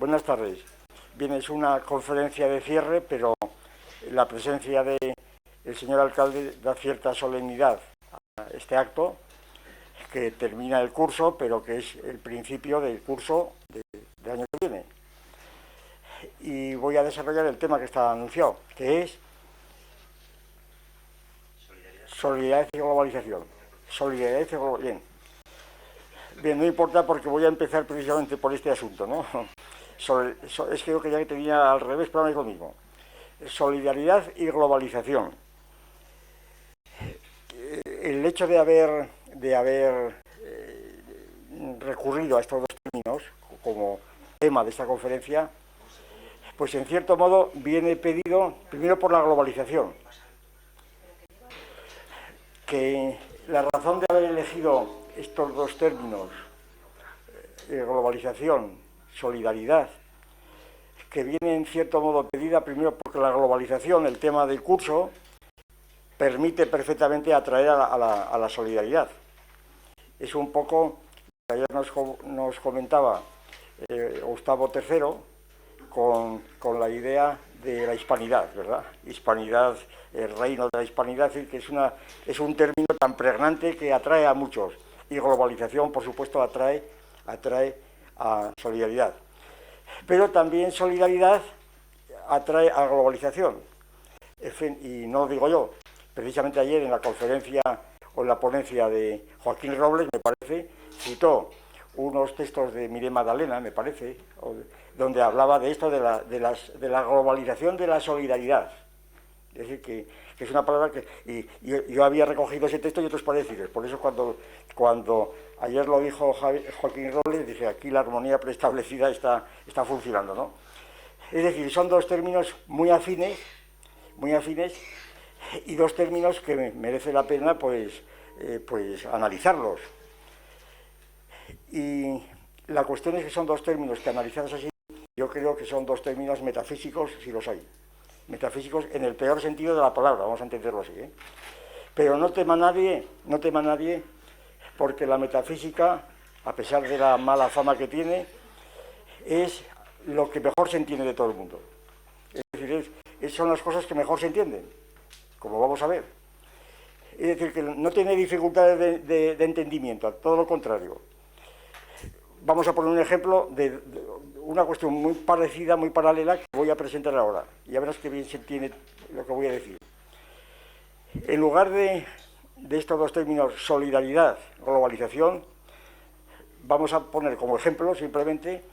Buenas tardes. Bien, es una conferencia de cierre, pero la presencia del señor alcalde da cierta solemnidad a este acto, que termina el curso, pero que es el principio del curso del año que viene. Y voy a desarrollar el tema que está anunciado, que es solidaridad y globalización. Solidaridad y globalización. Bien, no importa porque voy a empezar precisamente por este asunto, ¿no? Es que creo que ya tenía al revés, pero no es lo mismo. Solidaridad y globalización. El hecho de haber recurrido a estos dos términos como tema de esta conferencia, pues en cierto modo viene pedido primero por la globalización, que la razón de haber elegido estos dos términos, globalización, solidaridad, que viene en cierto modo pedida primero porque la globalización, el tema del curso, permite perfectamente atraer a la solidaridad. Es un poco, ayer nos comentaba Gustavo III con la idea de la hispanidad, ¿verdad? Hispanidad, el reino de la hispanidad, es decir, que es un término tan pregnante que atrae a muchos. Y globalización, por supuesto, atrae a solidaridad. Pero también solidaridad atrae a globalización. En fin, y no lo digo yo. Precisamente ayer en la conferencia o en la ponencia de Joaquín Robles, me parece, citó unos textos de Mireia Magdalena, me parece, donde hablaba de esto, de la globalización de la solidaridad. Es decir, que es una palabra que... Y yo había recogido ese texto y otros parecidos. Por eso cuando ayer lo dijo Joaquín Robles, dije, aquí la armonía preestablecida está funcionando, ¿no? Es decir, son dos términos muy afines, y dos términos que merece la pena pues analizarlos. Y la cuestión es que son dos términos que analizados así, yo creo que son dos términos metafísicos, si los hay. Metafísicos en el peor sentido de la palabra, vamos a entenderlo así, ¿eh? Pero no tema nadie, porque la metafísica, a pesar de la mala fama que tiene, es lo que mejor se entiende de todo el mundo. Es decir, son las cosas que mejor se entienden, como vamos a ver. Es decir, que no tiene dificultades de entendimiento, todo lo contrario. Vamos a poner un ejemplo de una cuestión muy parecida, muy paralela, que voy a presentar ahora. Y ya verás que bien se entiende lo que voy a decir. En lugar de estos dos términos, solidaridad, globalización, vamos a poner como ejemplo simplemente,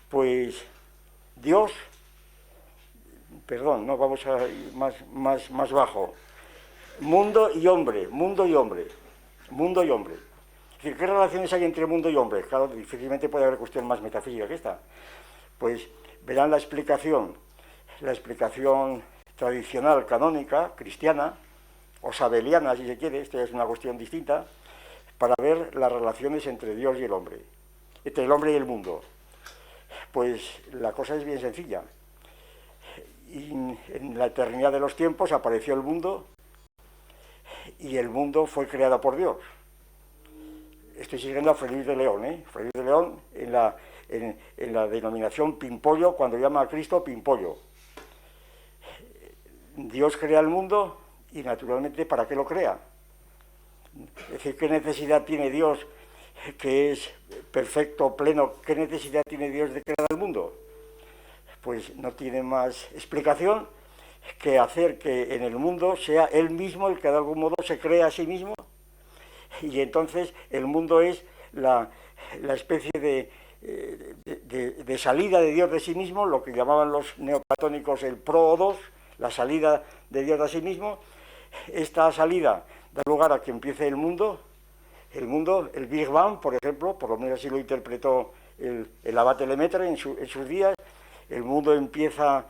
pues, Dios, perdón, no, vamos a ir más bajo, mundo y hombre. Es decir, ¿qué relaciones hay entre mundo y hombre? Claro, difícilmente puede haber cuestión más metafísica que esta. Pues verán la explicación tradicional, canónica, cristiana, o sabeliana, si se quiere, esto es una cuestión distinta, para ver las relaciones entre Dios y el hombre, entre el hombre y el mundo. Pues la cosa es bien sencilla. Y en la eternidad de los tiempos apareció el mundo, y el mundo fue creado por Dios. Estoy siguiendo a Fray Luis de León, Fray Luis de León en la denominación Pimpollo, cuando llama a Cristo Pimpollo. Dios crea el mundo y naturalmente, ¿para qué lo crea? Es decir, ¿qué necesidad tiene Dios, que es perfecto, pleno? ¿Qué necesidad tiene Dios de crear el mundo? Pues no tiene más explicación que hacer que en el mundo sea Él mismo el que de algún modo se crea a sí mismo. Y entonces el mundo es la especie de salida de Dios de sí mismo, lo que llamaban los neoplatónicos el pro-odos, la salida de Dios de sí mismo. Esta salida da lugar a que empiece el mundo, el Big Bang, por ejemplo, por lo menos así lo interpretó el abate Lemaitre en sus días. El mundo empieza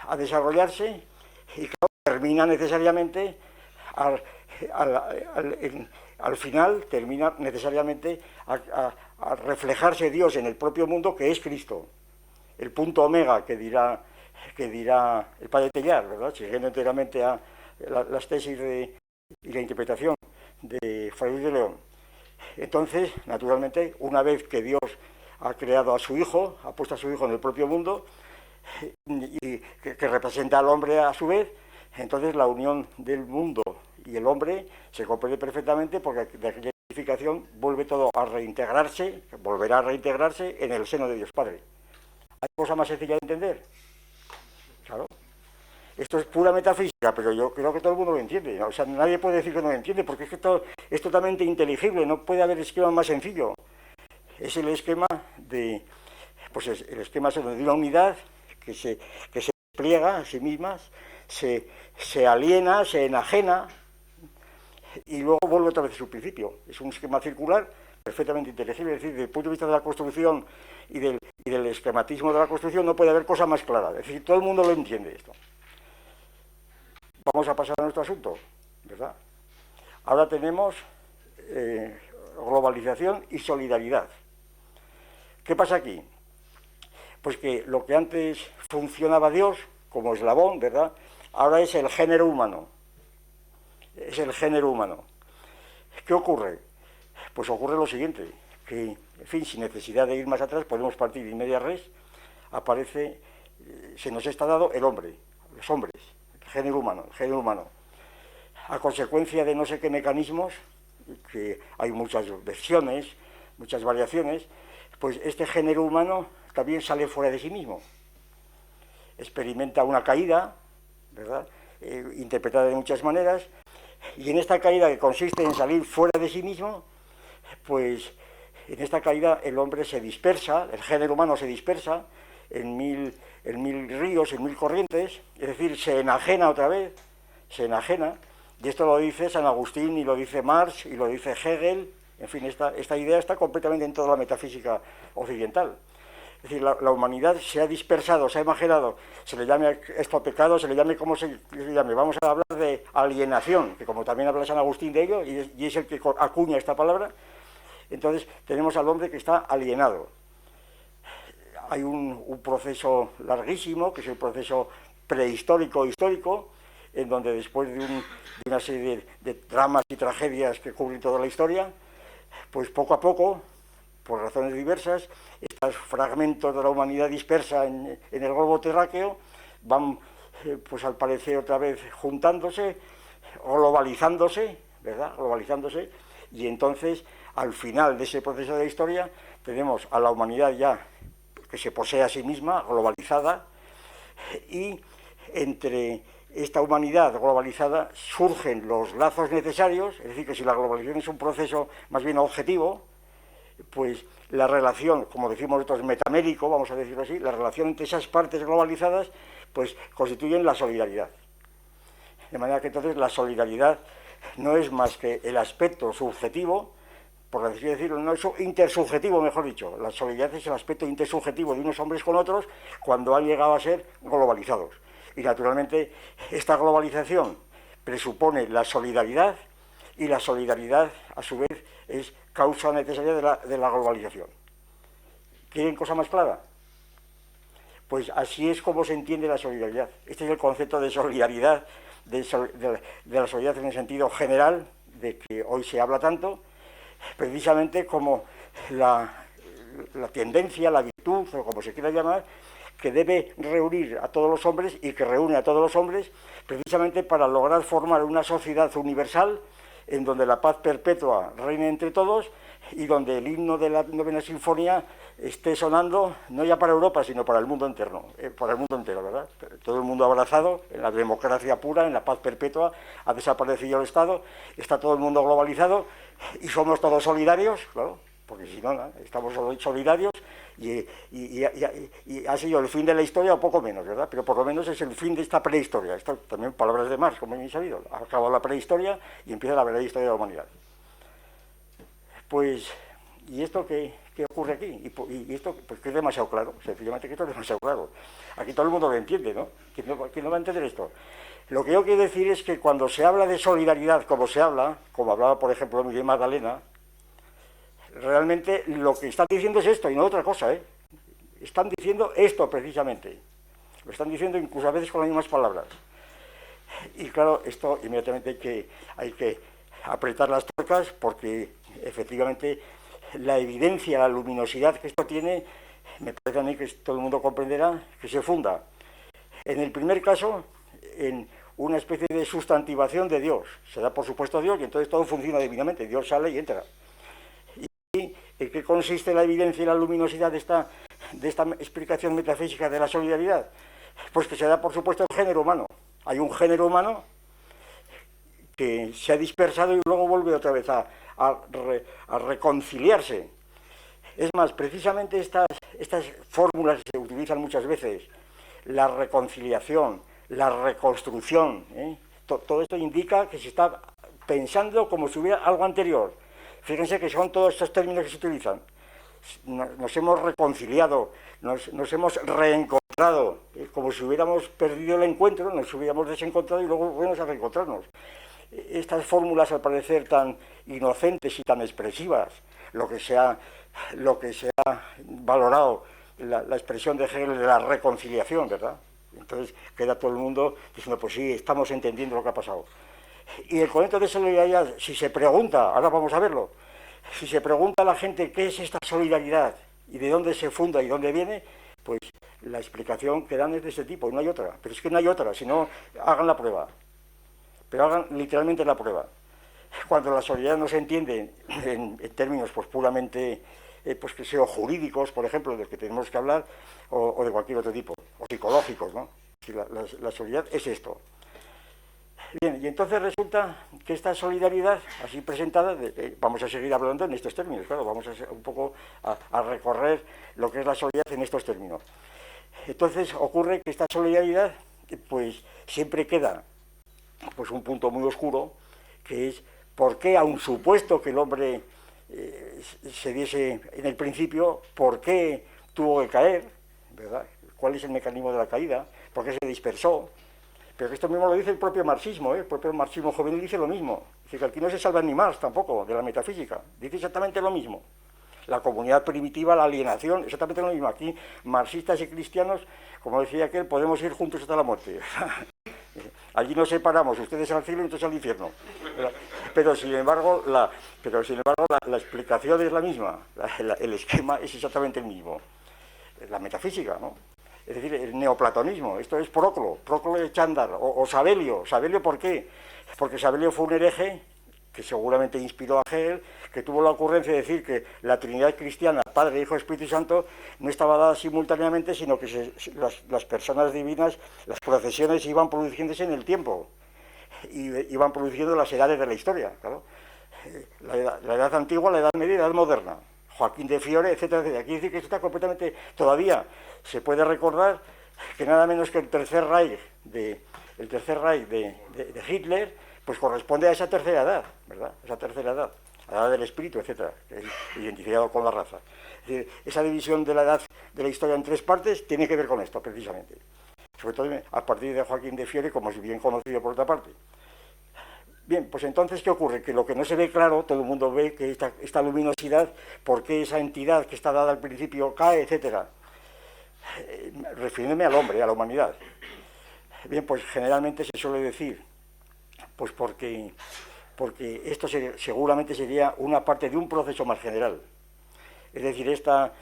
a desarrollarse y claro, termina necesariamente al final termina necesariamente a reflejarse Dios en el propio mundo, que es Cristo, el punto omega que dirá el padre Tellar, ¿verdad? Siguiendo enteramente a las tesis y la interpretación de Fray Luis de León. Entonces, naturalmente, una vez que Dios ha creado a su hijo, ha puesto a su hijo en el propio mundo, y que representa al hombre a su vez. Entonces la unión del mundo y el hombre se comprende perfectamente, porque de aquella unificación vuelve todo a reintegrarse, volverá a reintegrarse en el seno de Dios Padre. ¿Hay cosa más sencilla de entender? Claro. Esto es pura metafísica, pero yo creo que todo el mundo lo entiende, ¿no? O sea, nadie puede decir que no lo entiende, porque es que esto es totalmente inteligible, no puede haber esquema más sencillo. Es el esquema de, pues es el esquema de una unidad que se despliega a sí misma, se aliena, se enajena, y luego vuelve otra vez a su principio. Es un esquema circular perfectamente inteligible, es decir, desde el punto de vista de la construcción y del esquematismo de la construcción no puede haber cosa más clara, es decir, todo el mundo lo entiende esto. Vamos a pasar a nuestro asunto, ¿verdad? Ahora tenemos globalización y solidaridad. ¿Qué pasa aquí? Pues que lo que antes funcionaba Dios como eslabón, ¿verdad? Ahora es el género humano. Es el género humano. ¿Qué ocurre? Pues ocurre lo siguiente, que, en fin, sin necesidad de ir más atrás, podemos partir in media res, aparece, se nos está dado el hombre, los hombres, el género humano. A consecuencia de no sé qué mecanismos, que hay muchas versiones, muchas variaciones, pues este género humano también sale fuera de sí mismo. Experimenta una caída, ¿verdad? Interpretada de muchas maneras, y en esta caída, que consiste en salir fuera de sí mismo, pues en esta caída el hombre se dispersa, el género humano se dispersa en mil ríos, en mil corrientes, es decir, se enajena otra vez, se enajena, y esto lo dice San Agustín, y lo dice Marx, y lo dice Hegel. En fin, esta idea está completamente en toda la metafísica occidental. Es decir, la humanidad se ha dispersado, se ha imaginado, se le llame esto pecado, se le llame como se le llame. Vamos a hablar de alienación, que como también habla San Agustín de ello, y es el que acuña esta palabra. Entonces tenemos al hombre que está alienado. Hay un proceso larguísimo, que es el proceso prehistórico-histórico, en donde después de una serie de dramas y tragedias que cubren toda la historia, pues poco a poco, por razones diversas, estos fragmentos de la humanidad dispersa en el globo terráqueo van, pues al parecer otra vez juntándose, globalizándose, ¿verdad? Globalizándose, y entonces, al final de ese proceso de la historia, tenemos a la humanidad ya que se posee a sí misma, globalizada, y entre esta humanidad globalizada surgen los lazos necesarios, es decir, que si la globalización es un proceso más bien objetivo, pues la relación, como decimos nosotros, metamérico, vamos a decirlo así, la relación entre esas partes globalizadas, pues constituyen la solidaridad. De manera que entonces la solidaridad no es más que el aspecto subjetivo, por así decirlo, no es intersubjetivo, mejor dicho. La solidaridad es el aspecto intersubjetivo de unos hombres con otros cuando han llegado a ser globalizados. Y naturalmente esta globalización presupone la solidaridad, y la solidaridad a su vez es causa necesaria de la globalización. ¿Quieren cosa más clara? Pues así es como se entiende la solidaridad. Este es el concepto de solidaridad, de la solidaridad en el sentido general, de que hoy se habla tanto, precisamente como la tendencia, la virtud, o como se quiera llamar, que debe reunir a todos los hombres y que reúne a todos los hombres precisamente para lograr formar una sociedad universal en donde la paz perpetua reine entre todos y donde el himno de la novena sinfonía esté sonando no ya para Europa, sino para el mundo entero, ¿verdad? Todo el mundo abrazado en la democracia pura, en la paz perpetua, ha desaparecido el Estado, está todo el mundo globalizado y somos todos solidarios, claro, porque si no, estamos solidarios y ha sido el fin de la historia o poco menos, ¿verdad? Pero por lo menos es el fin de esta prehistoria. Esto también palabras de Marx, como habéis sabido. Ha acabado la prehistoria y empieza la verdadera historia de la humanidad. Pues, ¿y esto qué ocurre aquí? Y esto, pues que es demasiado claro, sencillamente que esto es demasiado claro. Aquí todo el mundo lo entiende, ¿no? ¿Quién no va a entender esto? Lo que yo quiero decir es que cuando se habla de solidaridad, como se habla, como hablaba, por ejemplo, Miguel Magdalena, realmente lo que están diciendo es esto y no otra cosa, ¿eh? Están diciendo esto precisamente. Lo están diciendo incluso a veces con las mismas palabras. Y claro, esto inmediatamente hay que apretar las tuercas porque efectivamente la evidencia, la luminosidad que esto tiene, me parece a mí que todo el mundo comprenderá que se funda, en el primer caso, en una especie de sustantivación de Dios. Se da por supuesto Dios y entonces todo funciona divinamente. Dios sale y entra. ¿Y en qué consiste la evidencia y la luminosidad de esta explicación metafísica de la solidaridad? Pues que se da por supuesto el género humano. Hay un género humano que se ha dispersado y luego vuelve otra vez a reconciliarse. Es más, precisamente estas fórmulas que se utilizan muchas veces, la reconciliación, la reconstrucción, todo esto indica que se está pensando como si hubiera algo anterior. Fíjense que son todos estos términos que se utilizan. Nos hemos reconciliado, nos hemos reencontrado, como si hubiéramos perdido el encuentro, nos hubiéramos desencontrado y luego volvemos a reencontrarnos. Estas fórmulas, al parecer tan inocentes y tan expresivas, lo que se ha valorado, la expresión de Hegel de la reconciliación, ¿verdad? Entonces queda todo el mundo diciendo, pues sí, estamos entendiendo lo que ha pasado. Y el concepto de solidaridad, si se pregunta, ahora vamos a verlo, si se pregunta a la gente qué es esta solidaridad y de dónde se funda y dónde viene, pues la explicación que dan es de ese tipo, y no hay otra. Pero es que no hay otra, si no, hagan la prueba. Pero hagan literalmente la prueba. Cuando la solidaridad no se entiende en términos pues puramente pues que sean jurídicos, por ejemplo, de los que tenemos que hablar, o de cualquier otro tipo, o psicológicos, ¿no? Si la solidaridad es esto. Bien, y entonces resulta que esta solidaridad, así presentada, vamos a seguir hablando en estos términos, claro, vamos a un poco a recorrer lo que es la solidaridad en estos términos. Entonces ocurre que esta solidaridad, pues siempre queda pues un punto muy oscuro, que es por qué, aun supuesto que el hombre se diese en el principio, por qué tuvo que caer, ¿verdad? ¿Cuál es el mecanismo de la caída? ¿Por qué se dispersó? Pero esto mismo lo dice el propio marxismo, el propio marxismo juvenil dice lo mismo. Dice que aquí no se salva ni más tampoco de la metafísica, dice exactamente lo mismo. La comunidad primitiva, la alienación, exactamente lo mismo. Aquí, marxistas y cristianos, como decía aquel, podemos ir juntos hasta la muerte. Allí nos separamos, ustedes al cielo y nosotros al infierno. Pero sin embargo, la explicación es la misma, el esquema es exactamente el mismo. La metafísica, ¿no? Es decir, el neoplatonismo, esto es Proclo de Chándar, o Sabelio. ¿Sabelio por qué? Porque Sabelio fue un hereje que seguramente inspiró a Hegel, que tuvo la ocurrencia de decir que la Trinidad cristiana, Padre, Hijo, Espíritu Santo, no estaba dada simultáneamente, sino que las personas divinas, las procesiones iban produciéndose en el tiempo, y iban produciendo las edades de la historia, claro. La edad antigua, la edad media y la edad moderna. Joaquín de Fiore, etcétera, etcétera. Aquí dice que esto está completamente, todavía se puede recordar que nada menos que el tercer Reich de Hitler, pues corresponde a esa tercera edad, ¿verdad? Esa tercera edad, la edad del espíritu, etcétera, que es identificado con la raza. Es decir, esa división de la edad de la historia en tres partes tiene que ver con esto, precisamente. Sobre todo a partir de Joaquín de Fiore, como es bien conocido por otra parte. Bien, pues entonces, ¿qué ocurre? Que lo que no se ve claro, todo el mundo ve que esta luminosidad, por qué esa entidad que está dada al principio cae, etcétera. Refiriéndome al hombre, a la humanidad. Bien, pues generalmente se suele decir, pues porque esto seguramente sería una parte de un proceso más general. Es decir, esta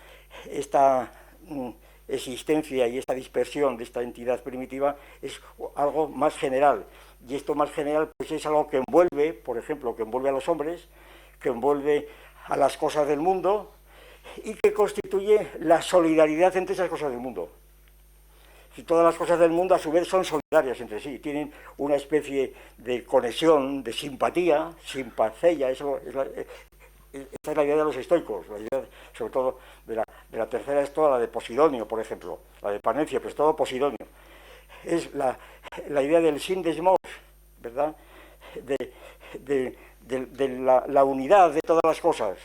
existencia y esta dispersión de esta entidad primitiva es algo más general. Y esto más general pues es algo que envuelve, por ejemplo, que envuelve a los hombres, que envuelve a las cosas del mundo y que constituye la solidaridad entre esas cosas del mundo. Y todas las cosas del mundo a su vez son solidarias entre sí, tienen una especie de conexión, de simpatía, simpatía, esa es la idea de los estoicos, la idea sobre todo de la tercera es toda la de Posidonio, por ejemplo, la de Panecio, pero es todo Posidonio. Es la idea del sindesmos, ¿verdad? De la unidad de todas las cosas,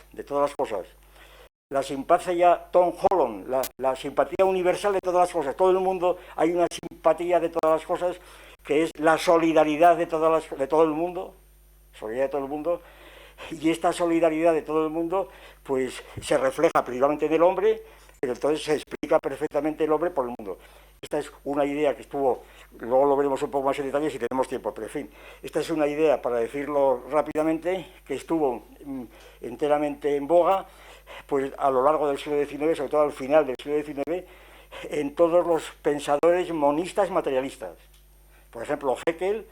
La simpatía Tom Holland, la simpatía universal de todas las cosas. Todo el mundo, hay una simpatía de todas las cosas, que es la solidaridad de todo el mundo, y esta solidaridad de todo el mundo, pues se refleja principalmente en el hombre, pero entonces se explica perfectamente el hombre por el mundo. Esta es una idea que estuvo, luego lo veremos un poco más en detalle si tenemos tiempo, pero en fin, esta es una idea, para decirlo rápidamente, que estuvo enteramente en boga, pues a lo largo del siglo XIX, sobre todo al final del siglo XIX, en todos los pensadores monistas materialistas. Por ejemplo, Haeckel,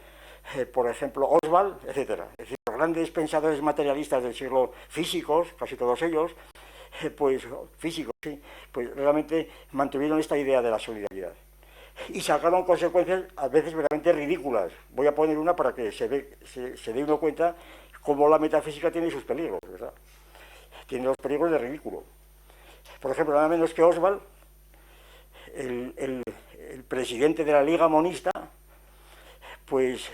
por ejemplo, Oswald, etcétera. Es decir, los grandes pensadores materialistas del siglo, físicos, casi todos ellos, pues físicos, sí, pues realmente mantuvieron esta idea de la solidaridad. Y sacaron consecuencias a veces verdaderamente ridículas. Voy a poner una para que se dé uno cuenta cómo la metafísica tiene sus peligros, ¿verdad? Tiene los peligros de ridículo. Por ejemplo, nada menos que Oswald, el presidente de la Liga Monista, pues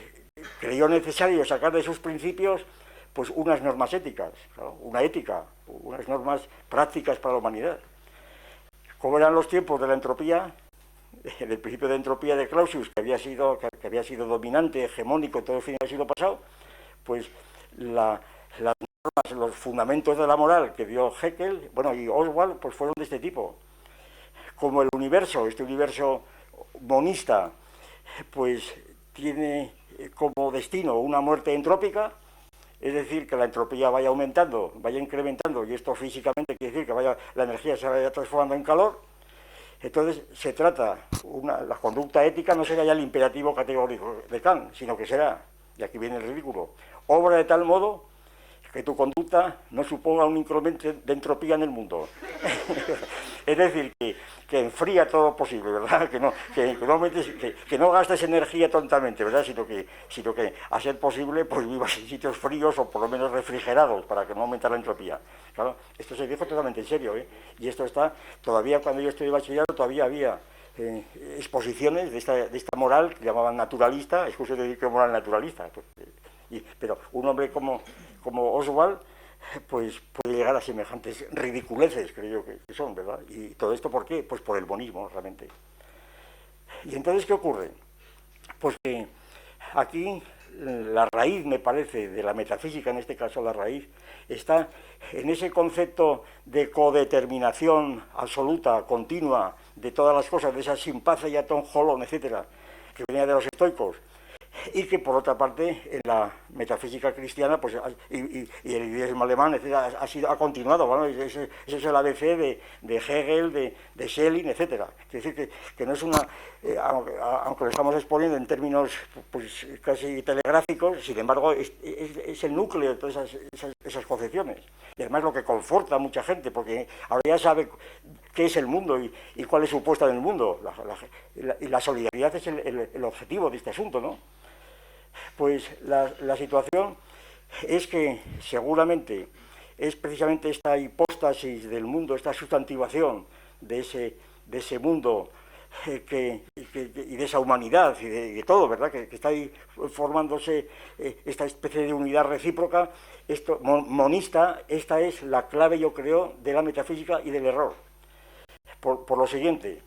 creyó necesario sacar de sus principios pues unas normas éticas, ¿no? Una ética, unas normas prácticas para la humanidad. Como eran los tiempos de la entropía, del principio de entropía de Clausius, que había sido dominante, hegemónico todo el fin del siglo pasado, pues las normas, los fundamentos de la moral que dio Haeckel, bueno, y Oswald, pues fueron de este tipo. Como el universo, este universo monista, pues tiene como destino una muerte entrópica, es decir, que la entropía vaya aumentando, vaya incrementando, y esto físicamente quiere decir que la energía se vaya transformando en calor. Entonces se trata, la conducta ética no será ya el imperativo categórico de Kant, sino que será, y aquí viene el ridículo, obra de tal modo que tu conducta no suponga un incremento de entropía en el mundo. Es decir, que enfría todo lo posible, ¿verdad? Que no gastes energía tontamente, ¿verdad? Sino que a ser posible, pues vivas en sitios fríos o por lo menos refrigerados para que no aumente la entropía. Claro, esto se dijo totalmente en serio, ¿eh? Y esto está, todavía cuando yo estoy de bachillerato, todavía había exposiciones de esta moral que llamaban naturalista, es que usted dice que moral naturalista. Pues, pero un hombre como Oswald, pues puede llegar a semejantes ridiculeces, creo yo que son, ¿verdad? ¿Y todo esto por qué? Pues por el monismo, realmente. ¿Y entonces qué ocurre? Pues que aquí la raíz, me parece, de la metafísica, en este caso la raíz, está en ese concepto de codeterminación absoluta, continua, de todas las cosas, de esa simpacia y aton holon, etcétera, que venía de los estoicos, y que por otra parte en la metafísica cristiana pues y el idealismo alemán, etcétera, ha continuado, ¿no? Ese es el ABC de Hegel, de Schelling, etcétera. Es decir, que no es una aunque lo estamos exponiendo en términos pues casi telegráficos, sin embargo es el núcleo de todas esas concepciones, y además lo que conforta a mucha gente, porque ahora ya sabe qué es el mundo y cuál es su puesta en el mundo, y la solidaridad es el objetivo de este asunto, ¿no? Pues la situación es que seguramente es precisamente esta hipóstasis del mundo, esta sustantivación de ese mundo y de esa humanidad y de todo, ¿verdad? Que está ahí formándose esta especie de unidad recíproca, monista. Esta es la clave, yo creo, de la metafísica y del error. Por lo siguiente,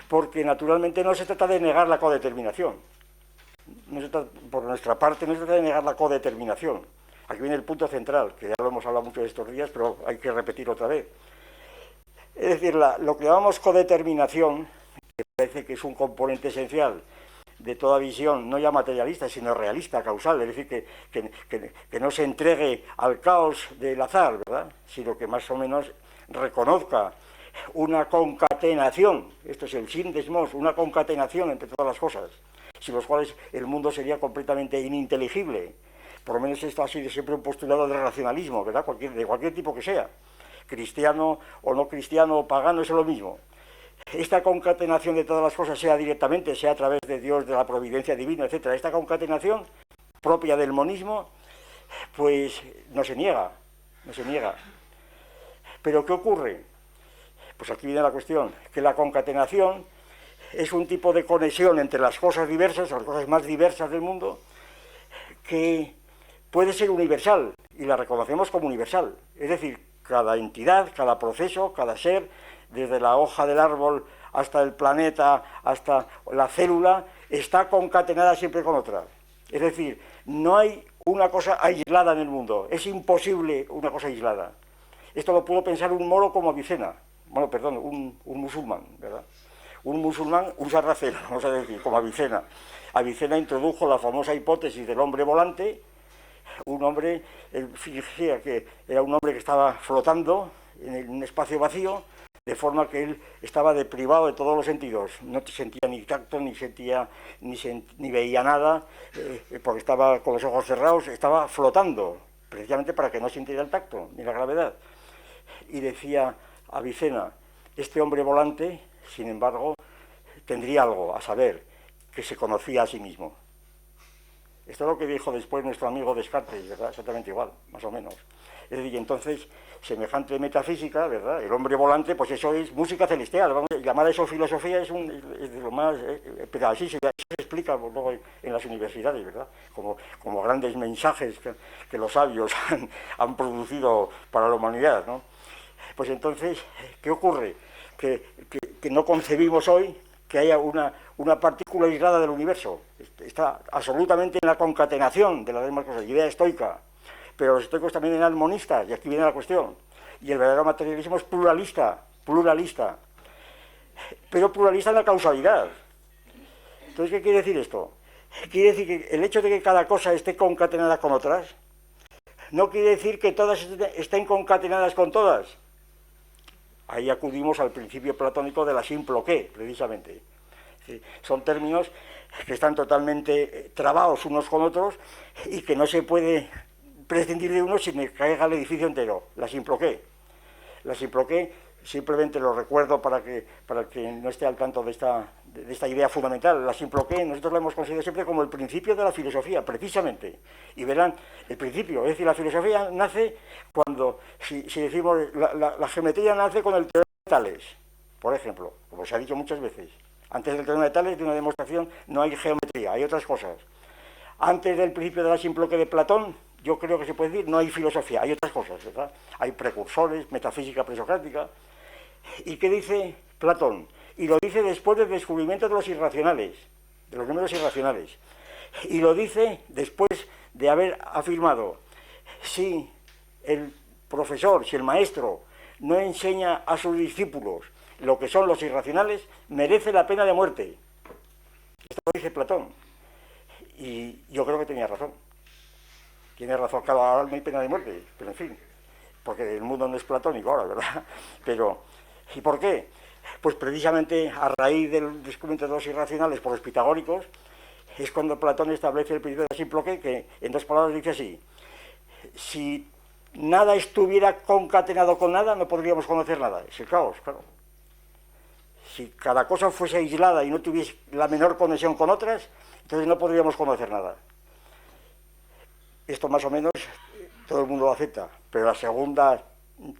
porque naturalmente no se trata de negar la codeterminación. Por nuestra parte no se trata de negar la codeterminación. Aquí viene el punto central, que ya lo hemos hablado mucho de estos días, pero hay que repetir otra vez. Es decir, lo que llamamos codeterminación, que parece que es un componente esencial de toda visión, no ya materialista, sino realista, causal, es decir, que no se entregue al caos del azar, ¿verdad? Sino que más o menos reconozca una concatenación, esto es el síndesmos, una concatenación entre todas las cosas, sin los cuales el mundo sería completamente ininteligible. Por lo menos esto ha sido siempre un postulado del racionalismo, ¿verdad? De cualquier tipo que sea, cristiano o no cristiano o pagano, es lo mismo. Esta concatenación de todas las cosas, sea directamente, sea a través de Dios, de la providencia divina, etcétera, esta concatenación propia del monismo, pues no se niega. Pero ¿qué ocurre? Pues aquí viene la cuestión, que la concatenación es un tipo de conexión entre las cosas diversas, las cosas más diversas del mundo, que puede ser universal, y la reconocemos como universal. Es decir, cada entidad, cada proceso, cada ser, desde la hoja del árbol hasta el planeta, hasta la célula, está concatenada siempre con otra. Es decir, no hay una cosa aislada en el mundo, es imposible una cosa aislada. Esto lo pudo pensar un moro como Avicena, un musulmán, ¿verdad? Un musulmán, un sarraceno, vamos a decir, como Avicena. Avicena introdujo la famosa hipótesis del hombre volante, un hombre, él fingía que era un hombre que estaba flotando en un espacio vacío, de forma que él estaba deprivado de todos los sentidos, no sentía ni tacto, ni veía nada, porque estaba con los ojos cerrados, estaba flotando, precisamente para que no sintiera el tacto ni la gravedad. Y decía Avicena, este hombre volante, sin embargo, tendría algo, a saber, que se conocía a sí mismo. Esto es lo que dijo después nuestro amigo Descartes, ¿verdad? Exactamente igual, más o menos. Es decir, entonces, semejante metafísica, ¿verdad? El hombre volante, pues eso es música celestial. Vamos a llamar a eso filosofía, es de lo más... pero así se explica luego en las universidades, ¿verdad? Como grandes mensajes que los sabios han producido para la humanidad, ¿no? Pues entonces, ¿qué ocurre? Que no concebimos hoy que haya una partícula aislada del universo. Está absolutamente en la concatenación de las demás cosas, idea estoica. Pero los estoicos también eran monistas, y aquí viene la cuestión. Y el verdadero materialismo es pluralista, pero pluralista en la causalidad. Entonces, ¿qué quiere decir esto? Quiere decir que el hecho de que cada cosa esté concatenada con otras, no quiere decir que todas estén concatenadas con todas. Ahí acudimos al principio platónico de la simploqué, precisamente. Son términos que están totalmente trabados unos con otros y que no se puede prescindir de uno sin que caiga el edificio entero. La simploqué. La simploqué, simplemente lo recuerdo para que no esté al tanto de esta idea fundamental. La simploqué nosotros la hemos considerado siempre como el principio de la filosofía, precisamente. Y verán, el principio, es decir, la filosofía nace cuando, si decimos, la geometría nace con el teorema de Tales, por ejemplo, como se ha dicho muchas veces. Antes del teorema de Tales, de una demostración, no hay geometría, hay otras cosas. Antes del principio de la simploqué de Platón, yo creo que se puede decir, no hay filosofía, hay otras cosas, ¿verdad? Hay precursores, metafísica presocrática. ¿Y qué dice Platón? Y lo dice después del descubrimiento de los irracionales, de los números irracionales. Y lo dice después de haber afirmado, si el profesor, si el maestro no enseña a sus discípulos lo que son los irracionales, merece la pena de muerte. Esto lo dice Platón. Y yo creo que tenía razón. Tiene razón, claro, ahora no hay pena de muerte, pero en fin, porque el mundo no es platónico ahora, ¿verdad? Pero, ¿y por qué? Pues precisamente a raíz del descubrimiento de los irracionales por los pitagóricos, es cuando Platón establece el principio de la simploqué, que en dos palabras dice así: si nada estuviera concatenado con nada, no podríamos conocer nada. Es el caos, claro. Si cada cosa fuese aislada y no tuviese la menor conexión con otras, entonces no podríamos conocer nada. Esto más o menos todo el mundo lo acepta, pero la segunda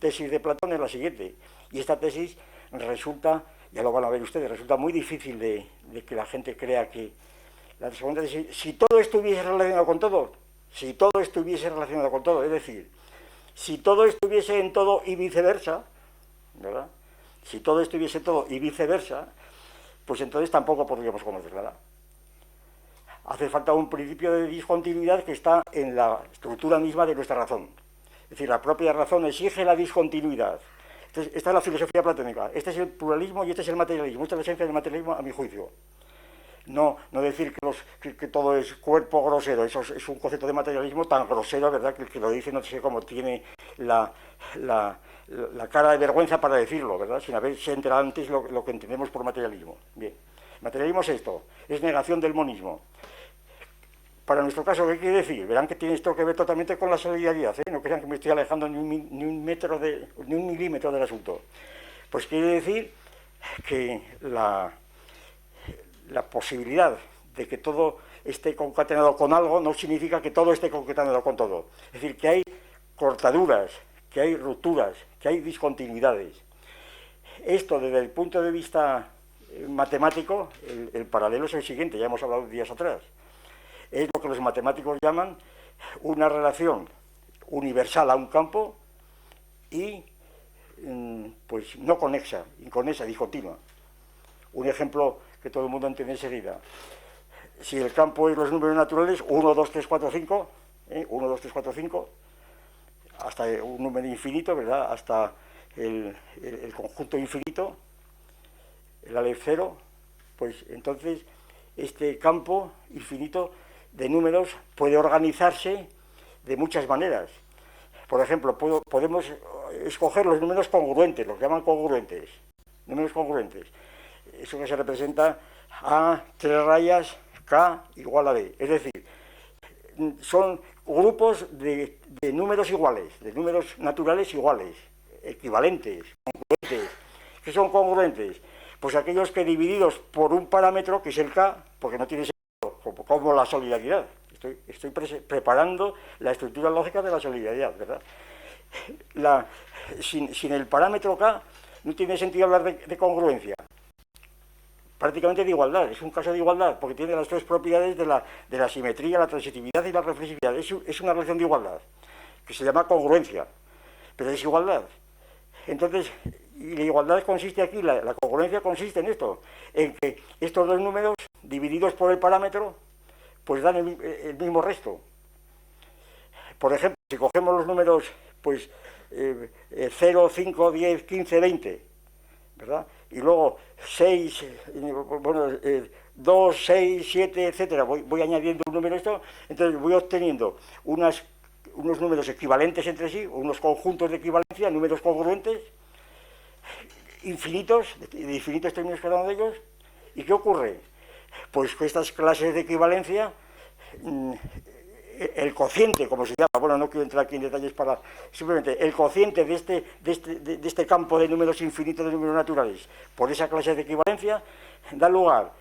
tesis de Platón es la siguiente, y esta tesis resulta, ya lo van a ver ustedes, resulta muy difícil de que la gente crea que... La segunda tesis, si todo estuviese relacionado con todo, es decir, si todo estuviese en todo y viceversa, ¿verdad? Si todo estuviese todo y viceversa, pues entonces tampoco podríamos conocer nada. Hace falta un principio de discontinuidad que está en la estructura misma de nuestra razón. Es decir, la propia razón exige la discontinuidad. Entonces, esta es la filosofía platónica. Este es el pluralismo y este es el materialismo. Esta es la esencia del materialismo, a mi juicio. No decir que todo es cuerpo grosero. Eso es un concepto de materialismo tan grosero, ¿verdad? Que el que lo dice no sé cómo tiene la cara de vergüenza para decirlo, ¿verdad? Sin haberse enterado antes lo que entendemos por materialismo. Bien. Materialismo es esto, es negación del monismo. Para nuestro caso, ¿qué quiere decir? Verán que tiene esto que ver totalmente con la solidaridad, ¿eh? No crean que me estoy alejando ni un milímetro del asunto. Pues quiere decir que la posibilidad de que todo esté concatenado con algo no significa que todo esté concatenado con todo. Es decir, que hay cortaduras, que hay rupturas, que hay discontinuidades. Esto desde el punto de vista matemático, el paralelo es el siguiente, ya hemos hablado días atrás. Es lo que los matemáticos llaman una relación universal a un campo y pues no conexa, inconexa, discontinua. Un ejemplo que todo el mundo entiende enseguida. Si el campo es los números naturales, 1, 2, 3, 4, 5, 1, 2, 3, 4, 5, hasta un número infinito, ¿verdad? Hasta el conjunto infinito, el Aleph cero, pues entonces este campo infinito de números puede organizarse de muchas maneras. Por ejemplo, podemos escoger los números congruentes, los que llaman congruentes, números congruentes. Eso que se representa a 3 rayas, K igual a B. Es decir, son grupos de números iguales, de números naturales iguales, equivalentes, congruentes. ¿Qué son congruentes? Pues aquellos que divididos por un parámetro, que es el K, porque no tiene sentido, como la solidaridad. Estoy preparando la estructura lógica de la solidaridad, ¿verdad? Sin el parámetro K no tiene sentido hablar de congruencia. Prácticamente de igualdad, es un caso de igualdad, porque tiene las 3 propiedades de la simetría, la transitividad y la reflexividad. Es una relación de igualdad, que se llama congruencia, pero es igualdad. Entonces, y la igualdad consiste aquí, la congruencia consiste en esto, en que estos 2 números, divididos por el parámetro, pues dan el mismo resto. Por ejemplo, si cogemos los números, pues 0, 5, 10, 15, 20, ¿verdad? Y luego 6, bueno, 2, 6, 7, etcétera, voy añadiendo un número esto, entonces voy obteniendo unos números equivalentes entre sí, unos conjuntos de equivalencia, números congruentes, infinitos, de infinitos términos cada uno de ellos. ¿Y qué ocurre? Pues que estas clases de equivalencia, el cociente, como se llama, bueno, no quiero entrar aquí en detalles para... Simplemente, el cociente de este campo de números infinitos de números naturales, por esa clase de equivalencia, da lugar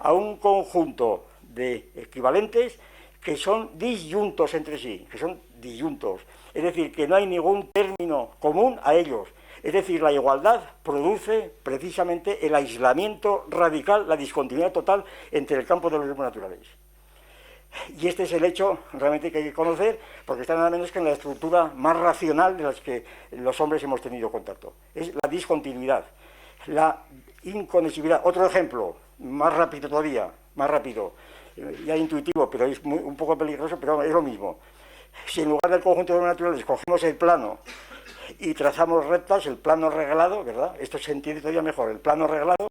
a un conjunto de equivalentes que son disyuntos entre sí, que son disyuntos. Es decir, que no hay ningún término común a ellos. Es decir, la igualdad produce precisamente el aislamiento radical, la discontinuidad total entre el campo de los números naturales. Y este es el hecho realmente que hay que conocer, porque está nada menos que en la estructura más racional de las que los hombres hemos tenido contacto. Es la discontinuidad, la inconexibilidad. Otro ejemplo, más rápido todavía, más rápido, ya intuitivo, pero es un poco peligroso, pero es lo mismo. Si en lugar del conjunto de números naturales cogemos el plano y trazamos rectas, el plano reglado, ¿verdad? Esto se entiende todavía mejor, el plano reglado.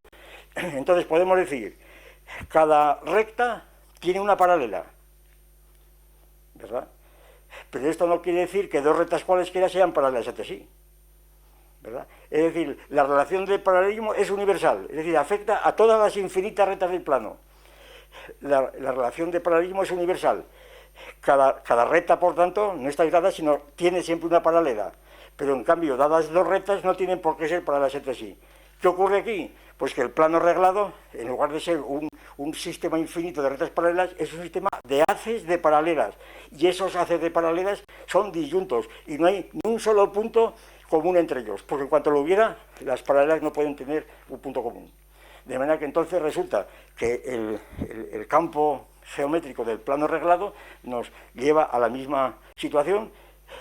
Entonces podemos decir, cada recta tiene una paralela, ¿verdad? Pero esto no quiere decir que 2 rectas cualesquiera sean paralelas entre sí, ¿verdad? Es decir, la relación de paralelismo es universal, es decir, afecta a todas las infinitas rectas del plano. La relación de paralelismo es universal. Cada recta, por tanto, no está aislada, sino tiene siempre una paralela. Pero en cambio, dadas 2 rectas, no tienen por qué ser paralelas entre sí. ¿Qué ocurre aquí? Pues que el plano reglado, en lugar de ser un sistema infinito de rectas paralelas, es un sistema de haces de paralelas. Y esos haces de paralelas son disyuntos. Y no hay ni un solo punto común entre ellos. Porque en cuanto lo hubiera, las paralelas no pueden tener un punto común. De manera que entonces resulta que el campo geométrico del plano reglado nos lleva a la misma situación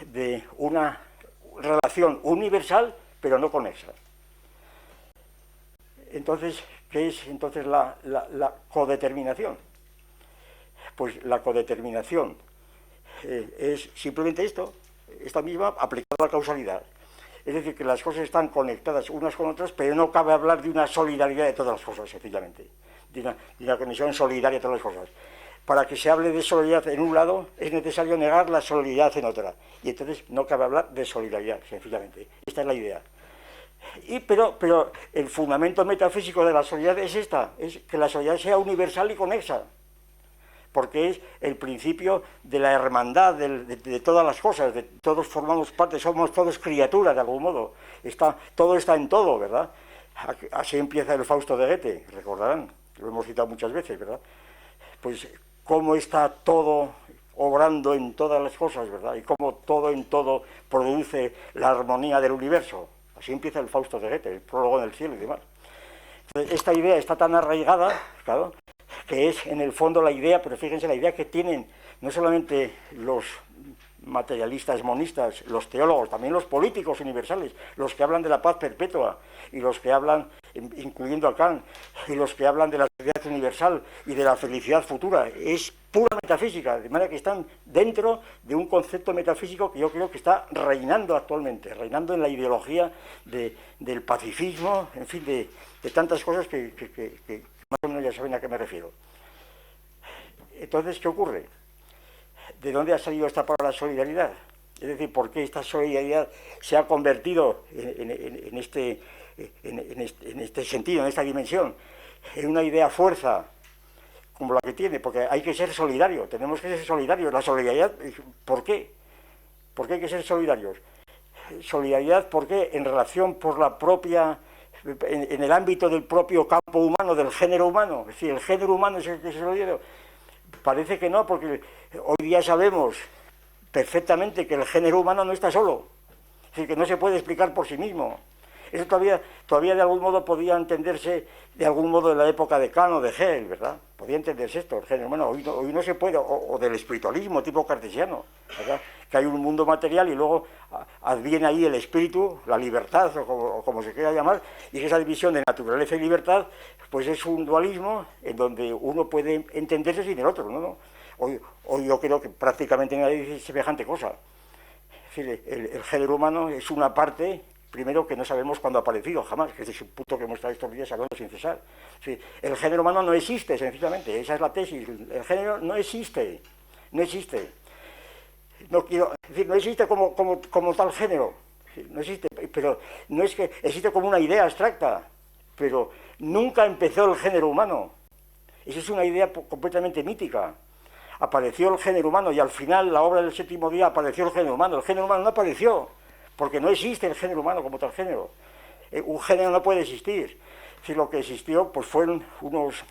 de una relación universal, pero no conexa. Entonces, ¿qué es entonces la codeterminación? Pues la codeterminación es simplemente esta misma aplicada a la causalidad. Es decir, que las cosas están conectadas unas con otras, pero no cabe hablar de una solidaridad de todas las cosas, sencillamente, de una conexión solidaria de todas las cosas. Para que se hable de solidaridad en un lado, es necesario negar la solidaridad en otra. Y entonces no cabe hablar de solidaridad, sencillamente. Esta es la idea. Pero el fundamento metafísico de la solidaridad es es que la solidaridad sea universal y conexa. Porque es el principio de la hermandad de todas las cosas, de todos formamos parte, somos todos criaturas de algún modo, todo está en todo, ¿verdad? Así empieza el Fausto de Goethe, recordarán, lo hemos citado muchas veces, ¿verdad? Pues cómo está todo obrando en todas las cosas, ¿verdad? Y cómo todo en todo produce la armonía del universo. Así empieza el Fausto de Goethe, el prólogo en el cielo y demás. Entonces, esta idea está tan arraigada, claro, que es en el fondo la idea, pero fíjense, la idea que tienen no solamente los materialistas monistas, los teólogos, también los políticos universales, los que hablan de la paz perpetua, y los que hablan, incluyendo a Kant, y los que hablan de la seguridad universal y de la felicidad futura, es pura metafísica, de manera que están dentro de un concepto metafísico que yo creo que está reinando actualmente, reinando en la ideología del pacifismo, en fin, de tantas cosas que más o menos ya saben a qué me refiero. Entonces, ¿qué ocurre? ¿De dónde ha salido esta palabra solidaridad? Es decir, por qué esta solidaridad se ha convertido en este sentido, en esta dimensión, en una idea fuerza como la que tiene, porque hay que ser solidario, tenemos que ser solidarios. La solidaridad, ¿por qué? ¿Por qué hay que ser solidarios? Solidaridad, ¿por qué? En relación por la propia, en el ámbito del propio campo humano, del género humano. Es decir, el género humano es el que se solidario. Parece que no, porque hoy día sabemos perfectamente que el género humano no está solo, es decir, que no se puede explicar por sí mismo. Eso todavía de algún modo podía entenderse, de algún modo en la época de Kant o de Hegel, ¿verdad? Podía entenderse esto, el género humano. Hoy no se puede, o del espiritualismo tipo cartesiano, ¿verdad? Que hay un mundo material y luego adviene ahí el espíritu, la libertad, o como se quiera llamar, y esa división de naturaleza y libertad, pues es un dualismo en donde uno puede entenderse sin el otro, ¿no? Hoy yo creo que prácticamente nadie dice semejante cosa. Es decir, el género humano es una parte, primero, que no sabemos cuándo ha aparecido, jamás, que es un punto que hemos estado estos días hablando sin cesar. Sí, el género humano no existe, sencillamente, esa es la tesis. El género no existe, no existe. No quiero, es decir, no existe como tal género, no existe, pero no es que existe como una idea abstracta, pero nunca empezó el género humano. Esa es una idea completamente mítica. Apareció el género humano y al final, la obra del séptimo día, apareció el género humano. El género humano no apareció, porque no existe el género humano como tal género. Un género no puede existir. Si lo que existió pues fueron unos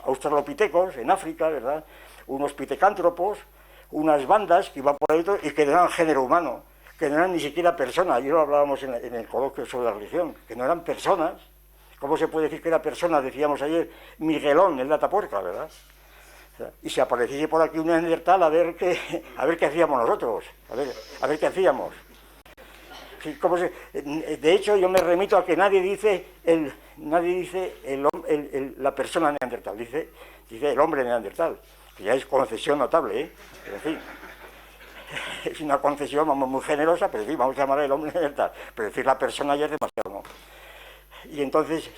australopitecos en África, ¿verdad? Unos pitecántropos, unas bandas que iban por ahí y que no eran género humano, que no eran ni siquiera personas. Ayer lo hablábamos en el coloquio sobre la religión, que no eran personas. ¿Cómo se puede decir que era persona? Decíamos ayer, Miguelón, el de Atapuerca, ¿verdad? Y si apareciese por aquí un neandertal, a ver qué hacíamos nosotros, a ver qué hacíamos. De hecho, yo me remito a que nadie dice la persona neandertal, dice el hombre neandertal, que ya es concesión notable, ¿eh? Pero en fin, es una concesión muy generosa, pero sí, vamos a llamar el hombre neandertal, pero decir la persona ya es demasiado, ¿no? Y entonces,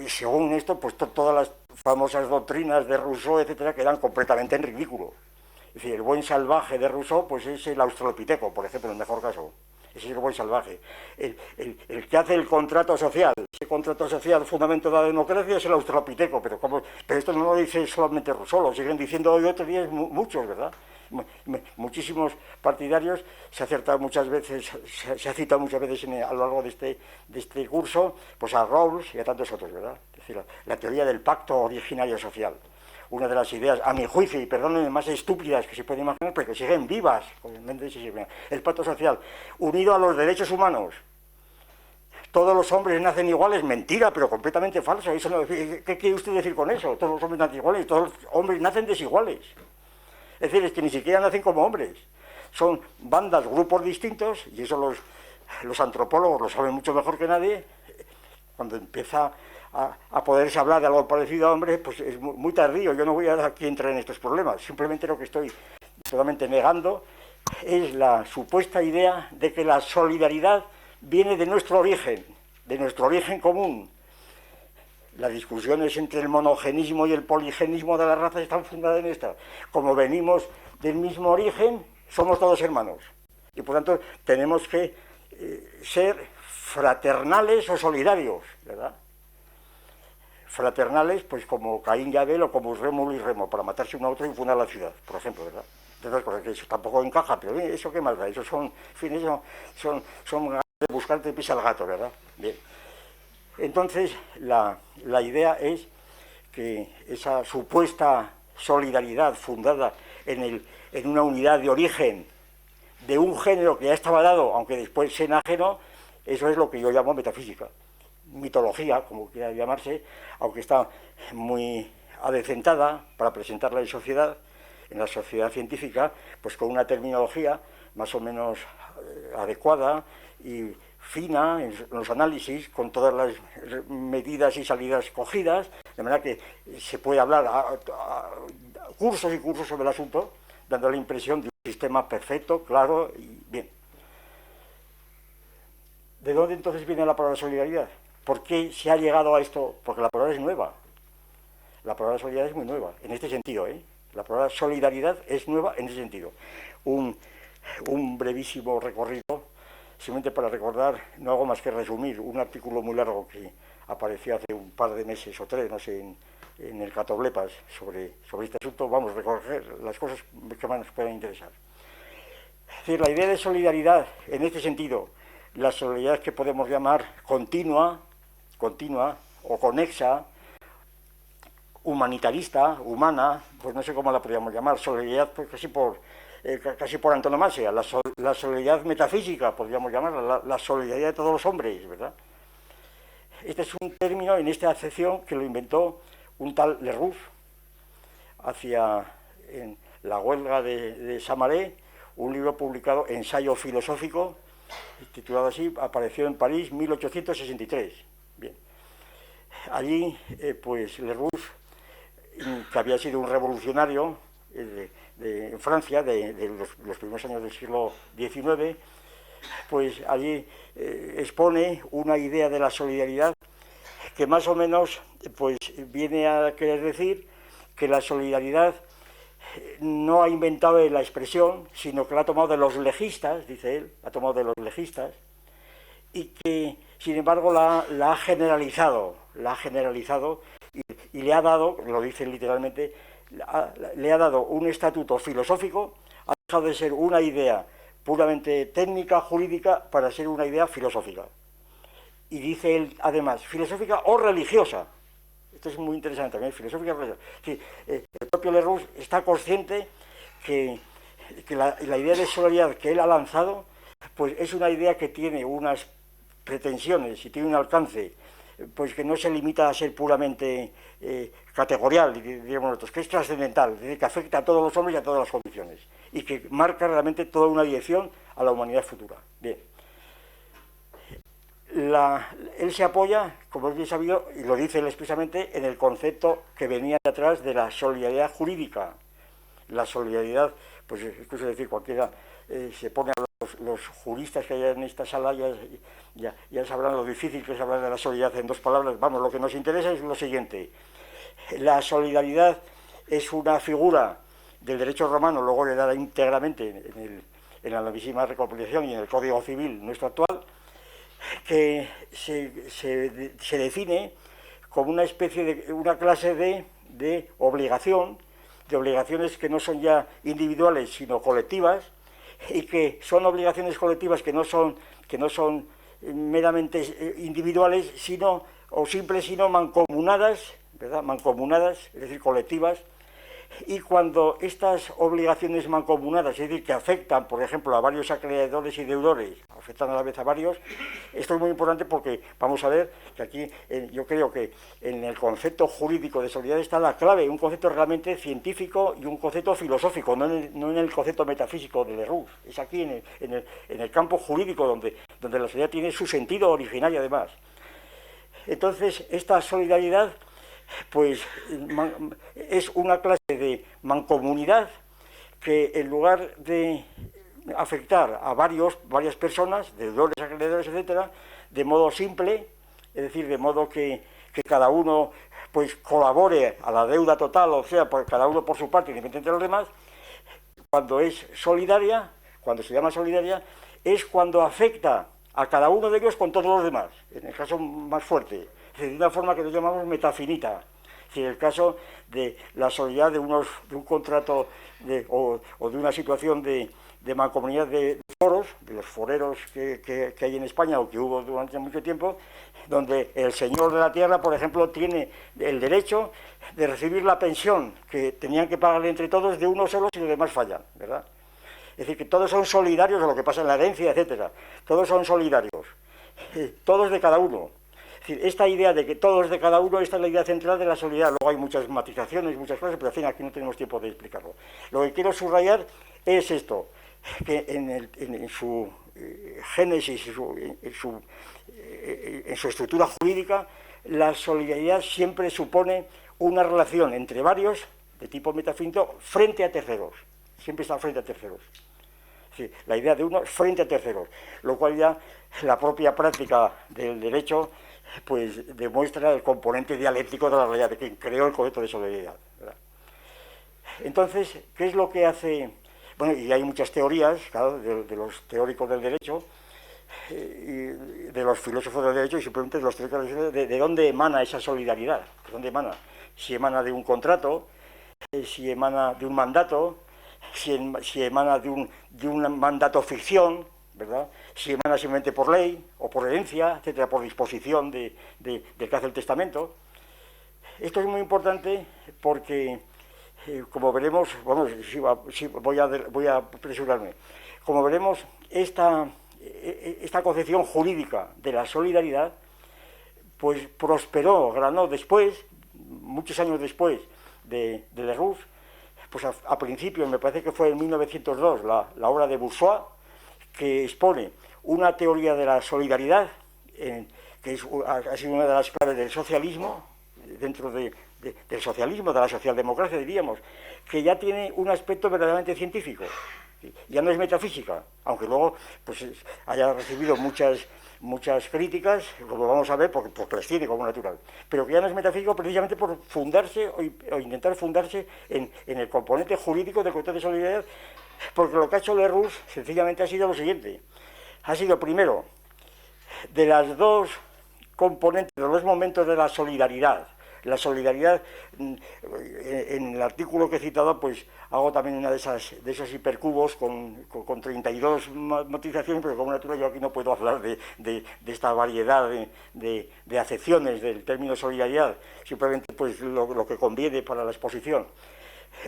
según esto, pues todas las famosas doctrinas de Rousseau, etcétera, quedan completamente en ridículo. Es decir, el buen salvaje de Rousseau, pues es el australopiteco, por ejemplo, en el mejor caso. Ese es el buen salvaje. El que hace el contrato social, ese contrato social, fundamento de la democracia, es el australopiteco, pero esto no lo dice solamente Rousseau, lo siguen diciendo hoy otros días muchos, ¿verdad? Muchísimos partidarios, se ha citado muchas veces a lo largo de este curso, pues a Rawls y a tantos otros, ¿verdad? Es decir, la teoría del pacto originario social, una de las ideas, a mi juicio, y perdónenme, más estúpidas que se pueden imaginar, pero que siguen vivas, el pacto social, unido a los derechos humanos. Todos los hombres nacen iguales, mentira, pero completamente falso. Eso no, ¿qué quiere usted decir con eso? Todos los hombres nacen iguales, todos los hombres nacen desiguales. Es decir, es que ni siquiera nacen como hombres. Son bandas, grupos distintos, y eso los antropólogos lo saben mucho mejor que nadie. Cuando empieza a poderse hablar de algo parecido a hombres, pues es muy tardío. Yo no voy a aquí entrar en estos problemas. Simplemente lo que estoy totalmente negando es la supuesta idea de que la solidaridad viene de nuestro origen común. Las discusiones entre el monogenismo y el poligenismo de la raza están fundadas en esta. Como venimos del mismo origen, somos todos hermanos. Y por tanto tenemos que ser fraternales o solidarios, ¿verdad? Fraternales, pues como Caín y Abel o como Rémulo y Remo, para matarse uno a otro y fundar la ciudad, por ejemplo, ¿verdad? Entonces, cosas que eso tampoco encaja, pero eso qué más da, eso son ganas de buscarte pisa el gato, ¿verdad? Bien. Entonces, la idea es que esa supuesta solidaridad fundada en una unidad de origen de un género que ya estaba dado, aunque después se enajenó, eso es lo que yo llamo metafísica, mitología, como quiera llamarse, aunque está muy adecentada para presentarla en la sociedad científica, pues con una terminología más o menos adecuada y fina en los análisis, con todas las medidas y salidas cogidas, de manera que se puede hablar a cursos y cursos sobre el asunto, dando la impresión de un sistema perfecto, claro y bien. ¿De dónde entonces viene la palabra solidaridad? ¿Por qué se ha llegado a esto? Porque la palabra es nueva. La palabra solidaridad es muy nueva, en este sentido, ¿eh? La palabra solidaridad es nueva en ese sentido. Un un brevísimo recorrido, simplemente para recordar, no hago más que resumir un artículo muy largo que apareció hace un par de meses o tres, no sé, en el Catoblepas sobre este asunto. Vamos a recorrer las cosas que más nos puedan interesar. Es decir, la idea de solidaridad, en este sentido, la solidaridad que podemos llamar continua o conexa, humanitarista, humana, pues no sé cómo la podríamos llamar, solidaridad pues casi por antonomasia, la solidaridad metafísica, podríamos llamarla, la solidaridad de todos los hombres, ¿verdad? Este es un término en esta acepción que lo inventó un tal Lerroux en la huelga de Samaré, un libro publicado, Ensayo filosófico, titulado así, apareció en París 1863. Bien. Allí, pues Lerroux, que había sido un revolucionario en Francia de los primeros años del siglo XIX, pues allí expone una idea de la solidaridad que más o menos pues viene a querer decir que la solidaridad no ha inventado la expresión, sino que la ha tomado de los legistas, dice él, la ha tomado de los legistas, y que sin embargo la ha generalizado y le ha dado, lo dice literalmente, le ha dado un estatuto filosófico, ha dejado de ser una idea puramente técnica, jurídica, para ser una idea filosófica. Y dice él, además, filosófica o religiosa. Esto es muy interesante también, filosófica o religiosa. Sí, el propio Lerroux está consciente que la idea de solidaridad que él ha lanzado, pues es una idea que tiene unas pretensiones y tiene un alcance pues que no se limita a ser puramente categorial, diríamos nosotros, que es trascendental, es decir, que afecta a todos los hombres y a todas las condiciones, y que marca realmente toda una dirección a la humanidad futura. Bien. Él se apoya, como es bien sabido, y lo dice él expresamente, en el concepto que venía detrás de la solidaridad jurídica. La solidaridad, pues es decir, cualquiera se pone a los juristas que hay en esta sala, ya sabrán lo difícil que es hablar de la solidaridad en dos palabras. Vamos, lo que nos interesa es lo siguiente. La solidaridad es una figura del derecho romano, luego heredada íntegramente en la novísima recopilación y en el Código Civil nuestro actual, que se define como una especie de una clase de obligación, de obligaciones que no son ya individuales sino colectivas, y que son obligaciones colectivas que no son meramente individuales o simples, sino mancomunadas, ¿verdad? Mancomunadas, es decir, colectivas. Y cuando estas obligaciones mancomunadas, es decir, que afectan, por ejemplo, a varios acreedores y deudores, afectan a la vez a varios, esto es muy importante porque vamos a ver que aquí yo creo que en el concepto jurídico de solidaridad está la clave, un concepto realmente científico y un concepto filosófico, no en el concepto metafísico de Lerroux, es aquí en el campo jurídico donde la solidaridad tiene su sentido originario además. Entonces, esta solidaridad pues es una clase de mancomunidad que en lugar de afectar a varias personas, deudores, acreedores, etcétera, de modo simple, es decir, de modo que cada uno pues colabore a la deuda total, o sea, cada uno por su parte, independientemente de los demás, cuando es solidaria, cuando se llama solidaria, es cuando afecta a cada uno de ellos con todos los demás, en el caso más fuerte, de una forma que nos llamamos metafinita. Es decir, el caso de la solidaridad de un contrato o de una situación de mancomunidad de foros, de los foreros que hay en España o que hubo durante mucho tiempo, donde el señor de la tierra, por ejemplo, tiene el derecho de recibir la pensión que tenían que pagarle entre todos de uno solo si los demás fallan, ¿verdad? Es decir, que todos son solidarios de lo que pasa en la herencia, etcétera. Todos son solidarios, todos de cada uno. Es decir, esta idea de que todos de cada uno, esta es la idea central de la solidaridad. Luego hay muchas matizaciones, muchas cosas, pero en fin, aquí no tenemos tiempo de explicarlo. Lo que quiero subrayar es esto, que en su génesis, en su estructura jurídica, la solidaridad siempre supone una relación entre varios, de tipo metafísico, frente a terceros. Siempre está frente a terceros. Sí, la idea de uno frente a terceros, lo cual ya la propia práctica del derecho pues demuestra el componente dialéctico de la realidad, de quien creó el concepto de solidaridad, ¿verdad? Entonces, ¿qué es lo que hace? Bueno, y hay muchas teorías, claro, de los teóricos del derecho, y de los filósofos del derecho y simplemente de los teóricos del derecho, de dónde emana esa solidaridad, de dónde emana. Si emana de un contrato, si emana de un mandato, si emana de un mandato ficción, ¿verdad? Si emana simplemente por ley o por herencia, etcétera, por disposición del que hace el testamento. Esto es muy importante porque, como veremos, vamos, sí, voy a apresurarme, como veremos, esta concepción jurídica de la solidaridad, pues prosperó, granó después, muchos años después de Lerroux, pues a principios, me parece que fue en 1902, la obra de Bourgeois, que expone una teoría de la solidaridad, que ha sido una de las claves del socialismo, dentro del socialismo, de la socialdemocracia, diríamos, que ya tiene un aspecto verdaderamente científico. Ya no es metafísica, aunque luego pues haya recibido muchas críticas, como vamos a ver, porque las tiene como natural, pero que ya no es metafísico precisamente por fundarse o intentar fundarse en el componente jurídico del concepto de solidaridad, porque lo que ha hecho Lerroux sencillamente ha sido lo siguiente: ha sido primero, de las dos componentes, de los dos momentos de la solidaridad, en el artículo que he citado, pues hago también una de esos hipercubos con 32 matizaciones, pero como natural yo aquí no puedo hablar de esta variedad de acepciones del término solidaridad, simplemente pues lo que conviene para la exposición.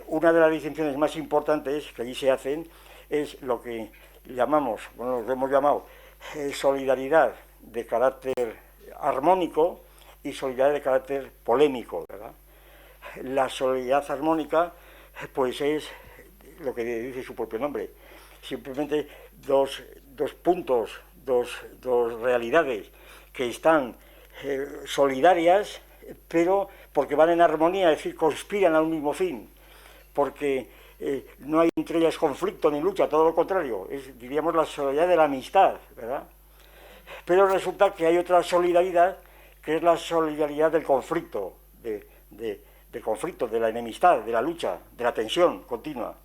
Una de las distinciones más importantes que allí se hacen es lo que llamamos, bueno, lo hemos llamado solidaridad de carácter armónico y solidaridad de carácter polémico, ¿verdad? La solidaridad armónica, pues es lo que dice su propio nombre, simplemente dos puntos, dos realidades que están solidarias, pero porque van en armonía, es decir, conspiran a un mismo fin, porque no hay entre ellas conflicto ni lucha, todo lo contrario, es, diríamos, la solidaridad de la amistad, ¿verdad? Pero resulta que hay otra solidaridad, que es la solidaridad del conflicto, del conflicto, de la enemistad, de la lucha, de la tensión continua.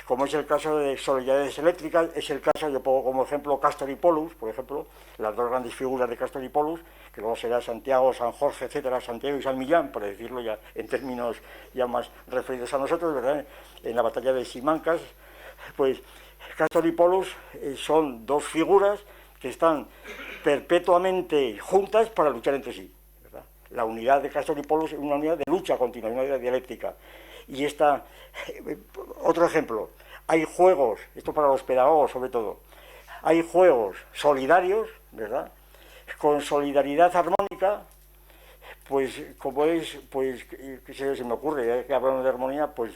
Como es el caso de solidaridades eléctricas, es el caso, yo pongo como ejemplo Castor y Polus, por ejemplo, las dos grandes figuras de Castor y Polus, que luego será Santiago, San Jorge, etcétera, Santiago y San Millán, por decirlo ya en términos ya más referidos a nosotros, ¿verdad? En la batalla de Simancas, pues Castor y Polus son dos figuras que están perpetuamente juntas para luchar entre sí, ¿verdad? La unidad de Castor y Polus es una unidad de lucha continua, una unidad dialéctica. Y otro ejemplo, hay juegos, esto para los pedagogos sobre todo, hay juegos solidarios, ¿verdad? Con solidaridad armónica, pues como es, pues, que se me ocurre, que hablamos de armonía, pues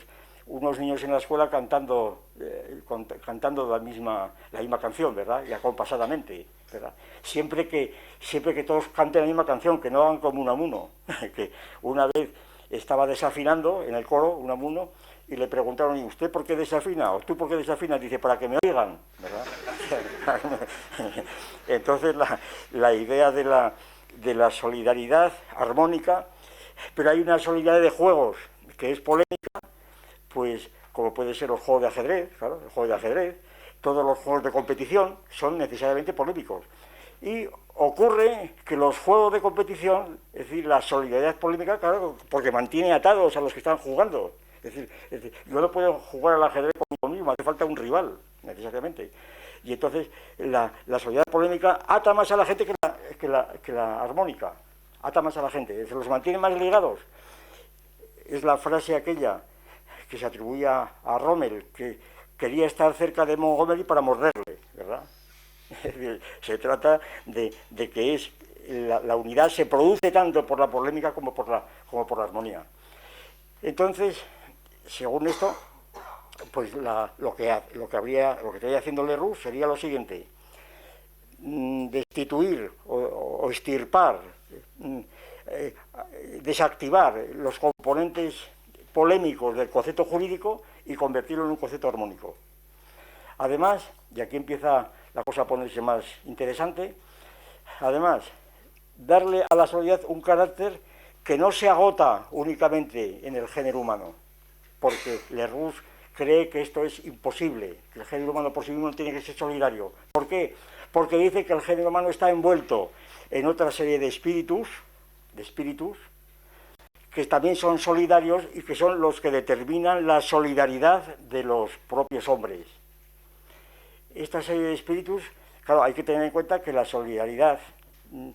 unos niños en la escuela cantando la misma canción, ¿verdad? Y acompasadamente, ¿verdad? Siempre que todos canten la misma canción, que no hagan como uno a uno. Que una vez estaba desafinando en el coro, uno a uno, y le preguntaron: ¿y usted por qué desafina? ¿O tú por qué desafinas? Dice: para que me oigan, ¿verdad? Entonces la idea de la solidaridad armónica, pero hay una solidaridad de juegos que es polémica, pues como puede ser el juego de ajedrez, claro, el juego de ajedrez, todos los juegos de competición son necesariamente polémicos. Y ocurre que los juegos de competición, es decir, la solidaridad polémica, claro, porque mantiene atados a los que están jugando. Es decir, yo no puedo jugar al ajedrez conmigo mismo, hace falta un rival, necesariamente. Y entonces la solidaridad polémica ata más a la gente que la armónica, ata más a la gente, se los mantiene más ligados. Es la frase aquella que se atribuía a Rommel, que quería estar cerca de Montgomery para morderle, ¿verdad? Se trata de que la unidad se produce tanto por la polémica como por la armonía. Entonces, según esto, pues lo que estaría haciendo Lerroux sería lo siguiente: destituir o extirpar, desactivar los componentes polémicos del concepto jurídico y convertirlo en un concepto armónico. Además, y aquí empieza la cosa a ponerse más interesante, además, darle a la solidaridad un carácter que no se agota únicamente en el género humano, porque Lerroux cree que esto es imposible, que el género humano por sí mismo no tiene que ser solidario. ¿Por qué? Porque dice que el género humano está envuelto en otra serie de espíritus que también son solidarios y que son los que determinan la solidaridad de los propios hombres. Esta serie de espíritus, claro, hay que tener en cuenta que la solidaridad de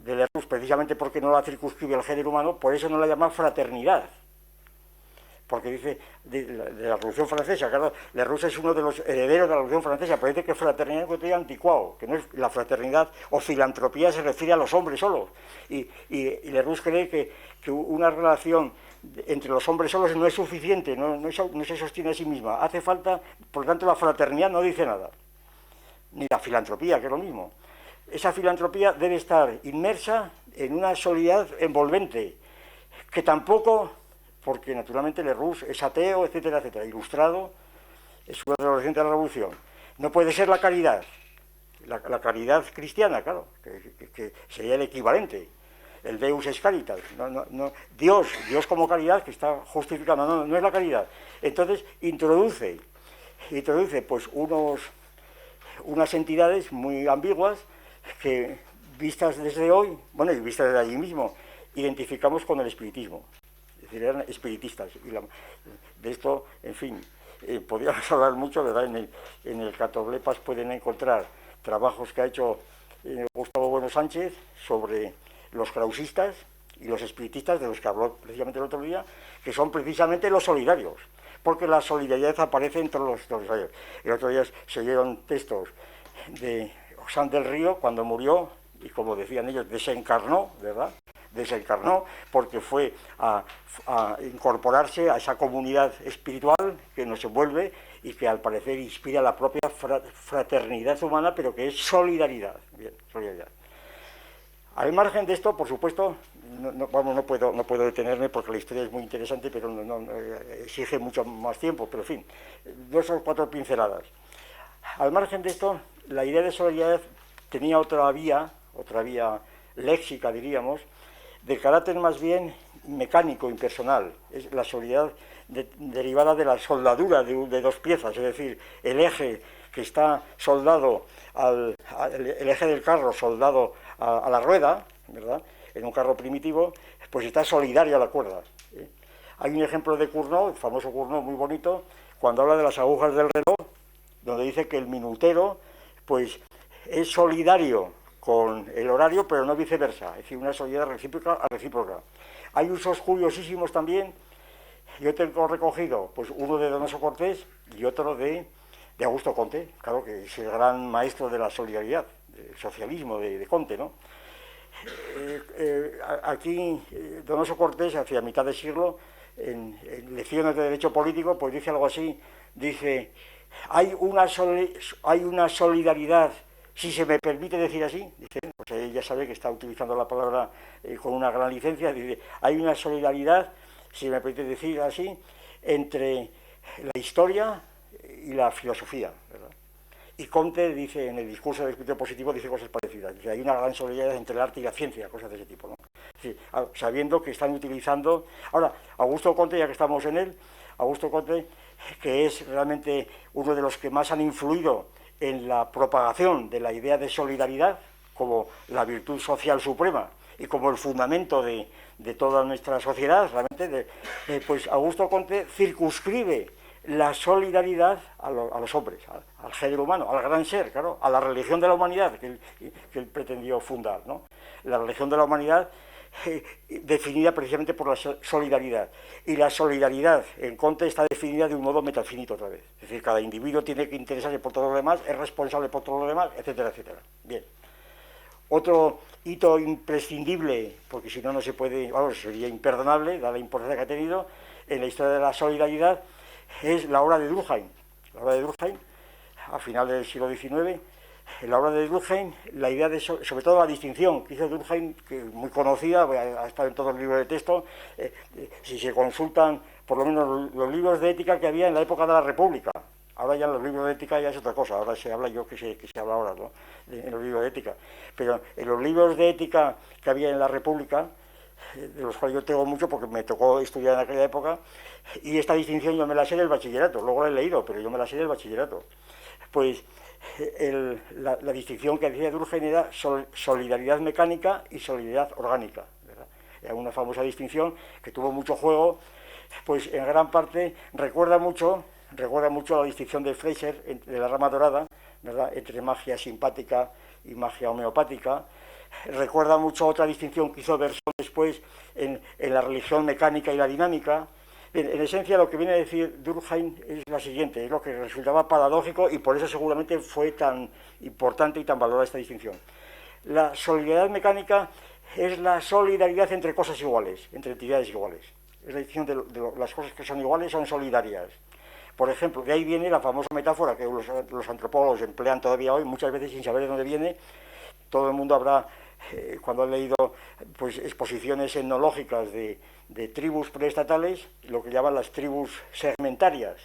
Lerroux, precisamente porque no la circunscribe al género humano, por eso no la llama fraternidad. Porque dice de la Revolución Francesa, claro, Lerroux es uno de los herederos de la Revolución Francesa, pero dice que fraternidad es un concepto anticuado, que no es la fraternidad o filantropía se refiere a los hombres solos. Y Lerroux cree que una relación entre los hombres solos no es suficiente, no se sostiene a sí misma. Hace falta, por lo tanto, la fraternidad no dice nada, ni la filantropía, que es lo mismo. Esa filantropía debe estar inmersa en una solidaridad envolvente, que tampoco, porque naturalmente Lerroux es ateo, etcétera, etcétera, ilustrado, es un adolescente de la Revolución. No puede ser la caridad, la caridad cristiana, claro, que sería el equivalente, el Deus es caritas, no, Dios como caridad, que está justificando, no es la caridad. Entonces introduce pues unas entidades muy ambiguas que, vistas desde hoy, bueno, y vistas desde allí mismo, identificamos con el espiritismo. Es decir, eran espiritistas. De esto, en fin, podríamos hablar mucho, ¿verdad? En el Catoblepas pueden encontrar trabajos que ha hecho Gustavo Bueno Sánchez sobre los krausistas y los espiritistas, de los que habló precisamente el otro día, que son precisamente los solidarios, porque la solidaridad aparece entre los solidarios. El otro día se oyeron textos de Ossán del Río cuando murió, y como decían ellos, desencarnó, ¿verdad? Desencarnó porque fue a incorporarse a esa comunidad espiritual que nos envuelve y que al parecer inspira la propia fraternidad humana, pero que es solidaridad. Bien, solidaridad. Al margen de esto, por supuesto, no puedo detenerme porque la historia es muy interesante, pero exige mucho más tiempo, pero en fin, 2 o 4 pinceladas. Al margen de esto, la idea de solidaridad tenía otra vía léxica, diríamos, de carácter más bien mecánico, impersonal. Es la solidaridad derivada de la soldadura de 2 piezas, es decir, el eje que está soldado, el eje del carro soldado a la rueda, ¿verdad?, en un carro primitivo, pues está solidaria la cuerda. Hay un ejemplo de Cournot, el famoso Cournot muy bonito, cuando habla de las agujas del reloj, donde dice que el minutero pues es solidario con el horario, pero no viceversa, es decir, una solidaridad recíproca. Hay usos curiosísimos también. Yo tengo recogido pues uno de Donoso Cortés y otro de Augusto Comte, claro, que es el gran maestro de la solidaridad, del socialismo de Comte, ¿no? Aquí Donoso Cortés, hacia mitad de siglo, en lecciones de derecho político, pues dice algo así, dice, hay una solidaridad, si se me permite decir así, dice, pues ella sabe que está utilizando la palabra con una gran licencia, dice, hay una solidaridad, si me permite decir así, entre la historia y la filosofía, ¿verdad? Y Comte dice, en el discurso del espíritu positivo, dice cosas parecidas. Dice, hay una gran solidaridad entre el arte y la ciencia, cosas de ese tipo, ¿no? Sí, sabiendo que están utilizando... Ahora, Augusto Comte, ya que estamos en él, Augusto Comte, que es realmente uno de los que más han influido en la propagación de la idea de solidaridad como la virtud social suprema y como el fundamento de toda nuestra sociedad, realmente, pues Augusto Comte circunscribe la solidaridad a los hombres, al género humano, al gran ser, claro, a la religión de la humanidad que él pretendió fundar, ¿no? La religión de la humanidad definida precisamente por la solidaridad. Y la solidaridad en Comte está definida de un modo metafinito otra vez. Es decir, cada individuo tiene que interesarse por todo lo demás, es responsable por todo lo demás, etcétera, etcétera. Bien. Otro hito imprescindible, porque si no, no se puede, vamos, sería imperdonable, dada la importancia que ha tenido en la historia de la solidaridad, es la obra de Durkheim. La obra de Durkheim, a finales del siglo XIX, en la obra de Durkheim, la idea de, sobre todo la distinción que hizo Durkheim, que es muy conocida, ha estado en todos los libros de texto, si se consultan por lo menos los libros de ética que había en la época de la República. Ahora ya en los libros de ética ya es otra cosa, ahora se habla que se habla ahora, ¿no?, en los libros de ética. Pero en los libros de ética que había en la República, de los cuales yo tengo mucho porque me tocó estudiar en aquella época, y esta distinción yo me la sé del bachillerato, luego la he leído, pero yo me la sé del bachillerato. Pues la distinción que decía Durkheim era solidaridad mecánica y solidaridad orgánica, ¿verdad? Era una famosa distinción que tuvo mucho juego, pues en gran parte recuerda mucho a la distinción de Fraser, de la rama dorada, ¿verdad?, entre magia simpática y magia homeopática. Recuerda mucho otra distinción que hizo Bergson después en la religión mecánica y la dinámica. Bien, en esencia lo que viene a decir Durkheim es la siguiente, es lo que resultaba paradójico y por eso seguramente fue tan importante y tan valorada esta distinción. La solidaridad mecánica es la solidaridad entre cosas iguales, entre entidades iguales. Es la distinción de las cosas que son iguales son solidarias. Por ejemplo, de ahí viene la famosa metáfora que los antropólogos emplean todavía hoy, muchas veces sin saber de dónde viene. Todo el mundo habrá, cuando ha leído pues, exposiciones etnológicas de tribus preestatales, lo que llaman las tribus segmentarias.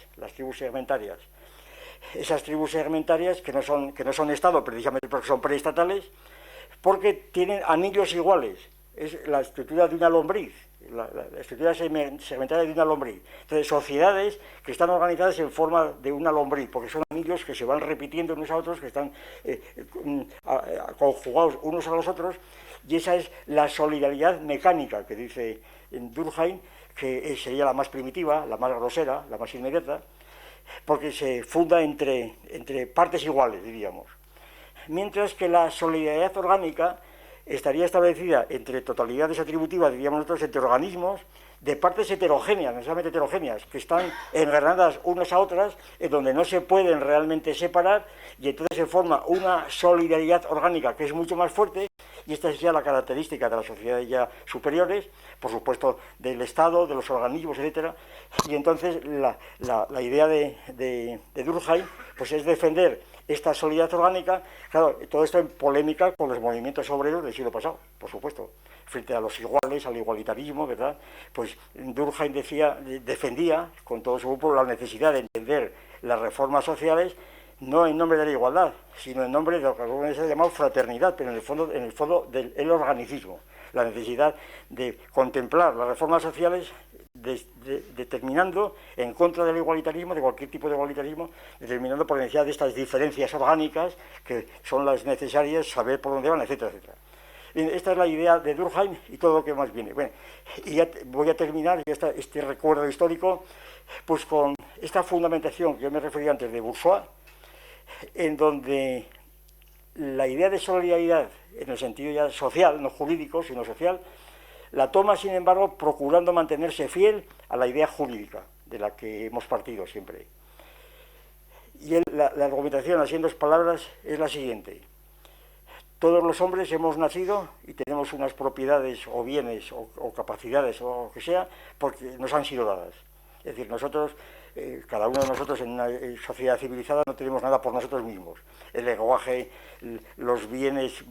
Esas tribus segmentarias que no son Estado, precisamente porque son preestatales, porque tienen anillos iguales. Es la estructura de una lombriz, la estructura segmentaria de una lombriz. Entonces, sociedades que están organizadas en forma de una lombriz, porque son anillos que se van repitiendo unos a otros, que están conjugados unos a los otros, y esa es la solidaridad mecánica que dice Durkheim, que sería la más primitiva, la más grosera, la más inmediata, porque se funda entre partes iguales, diríamos. Mientras que la solidaridad orgánica estaría establecida entre totalidades atributivas, diríamos nosotros, entre organismos de partes heterogéneas, necesariamente heterogéneas, que están engranadas unas a otras, en donde no se pueden realmente separar, y entonces se forma una solidaridad orgánica que es mucho más fuerte, y esta sería la característica de las sociedades ya superiores, por supuesto del Estado, de los organismos, etcétera. Y entonces la idea de Durkheim pues es defender esta solidaridad orgánica, claro, todo esto en polémica con los movimientos obreros del siglo pasado, por supuesto, frente a los iguales, al igualitarismo, ¿verdad? Pues Durkheim defendía con todo su grupo la necesidad de entender las reformas sociales no en nombre de la igualdad, sino en nombre de lo que alguna vez se ha llamado fraternidad, pero en el fondo del organicismo, la necesidad de contemplar las reformas sociales determinando en contra del igualitarismo, de cualquier tipo de igualitarismo, determinando por necesidad de estas diferencias orgánicas que son las necesarias, saber por dónde van, etcétera, etcétera. Bien, esta es la idea de Durkheim y todo lo que más viene. Bueno, y ya voy a terminar este recuerdo histórico pues con esta fundamentación que yo me refería antes de Bourgeois, en donde la idea de solidaridad, en el sentido ya social, no jurídico, sino social, la toma, sin embargo, procurando mantenerse fiel a la idea jurídica de la que hemos partido siempre. Y la argumentación, así en dos palabras, es la siguiente. Todos los hombres hemos nacido y tenemos unas propiedades o bienes o capacidades o lo que sea porque nos han sido dadas. Es decir, nosotros, cada uno de nosotros en una sociedad civilizada no tenemos nada por nosotros mismos. El lenguaje, los bienes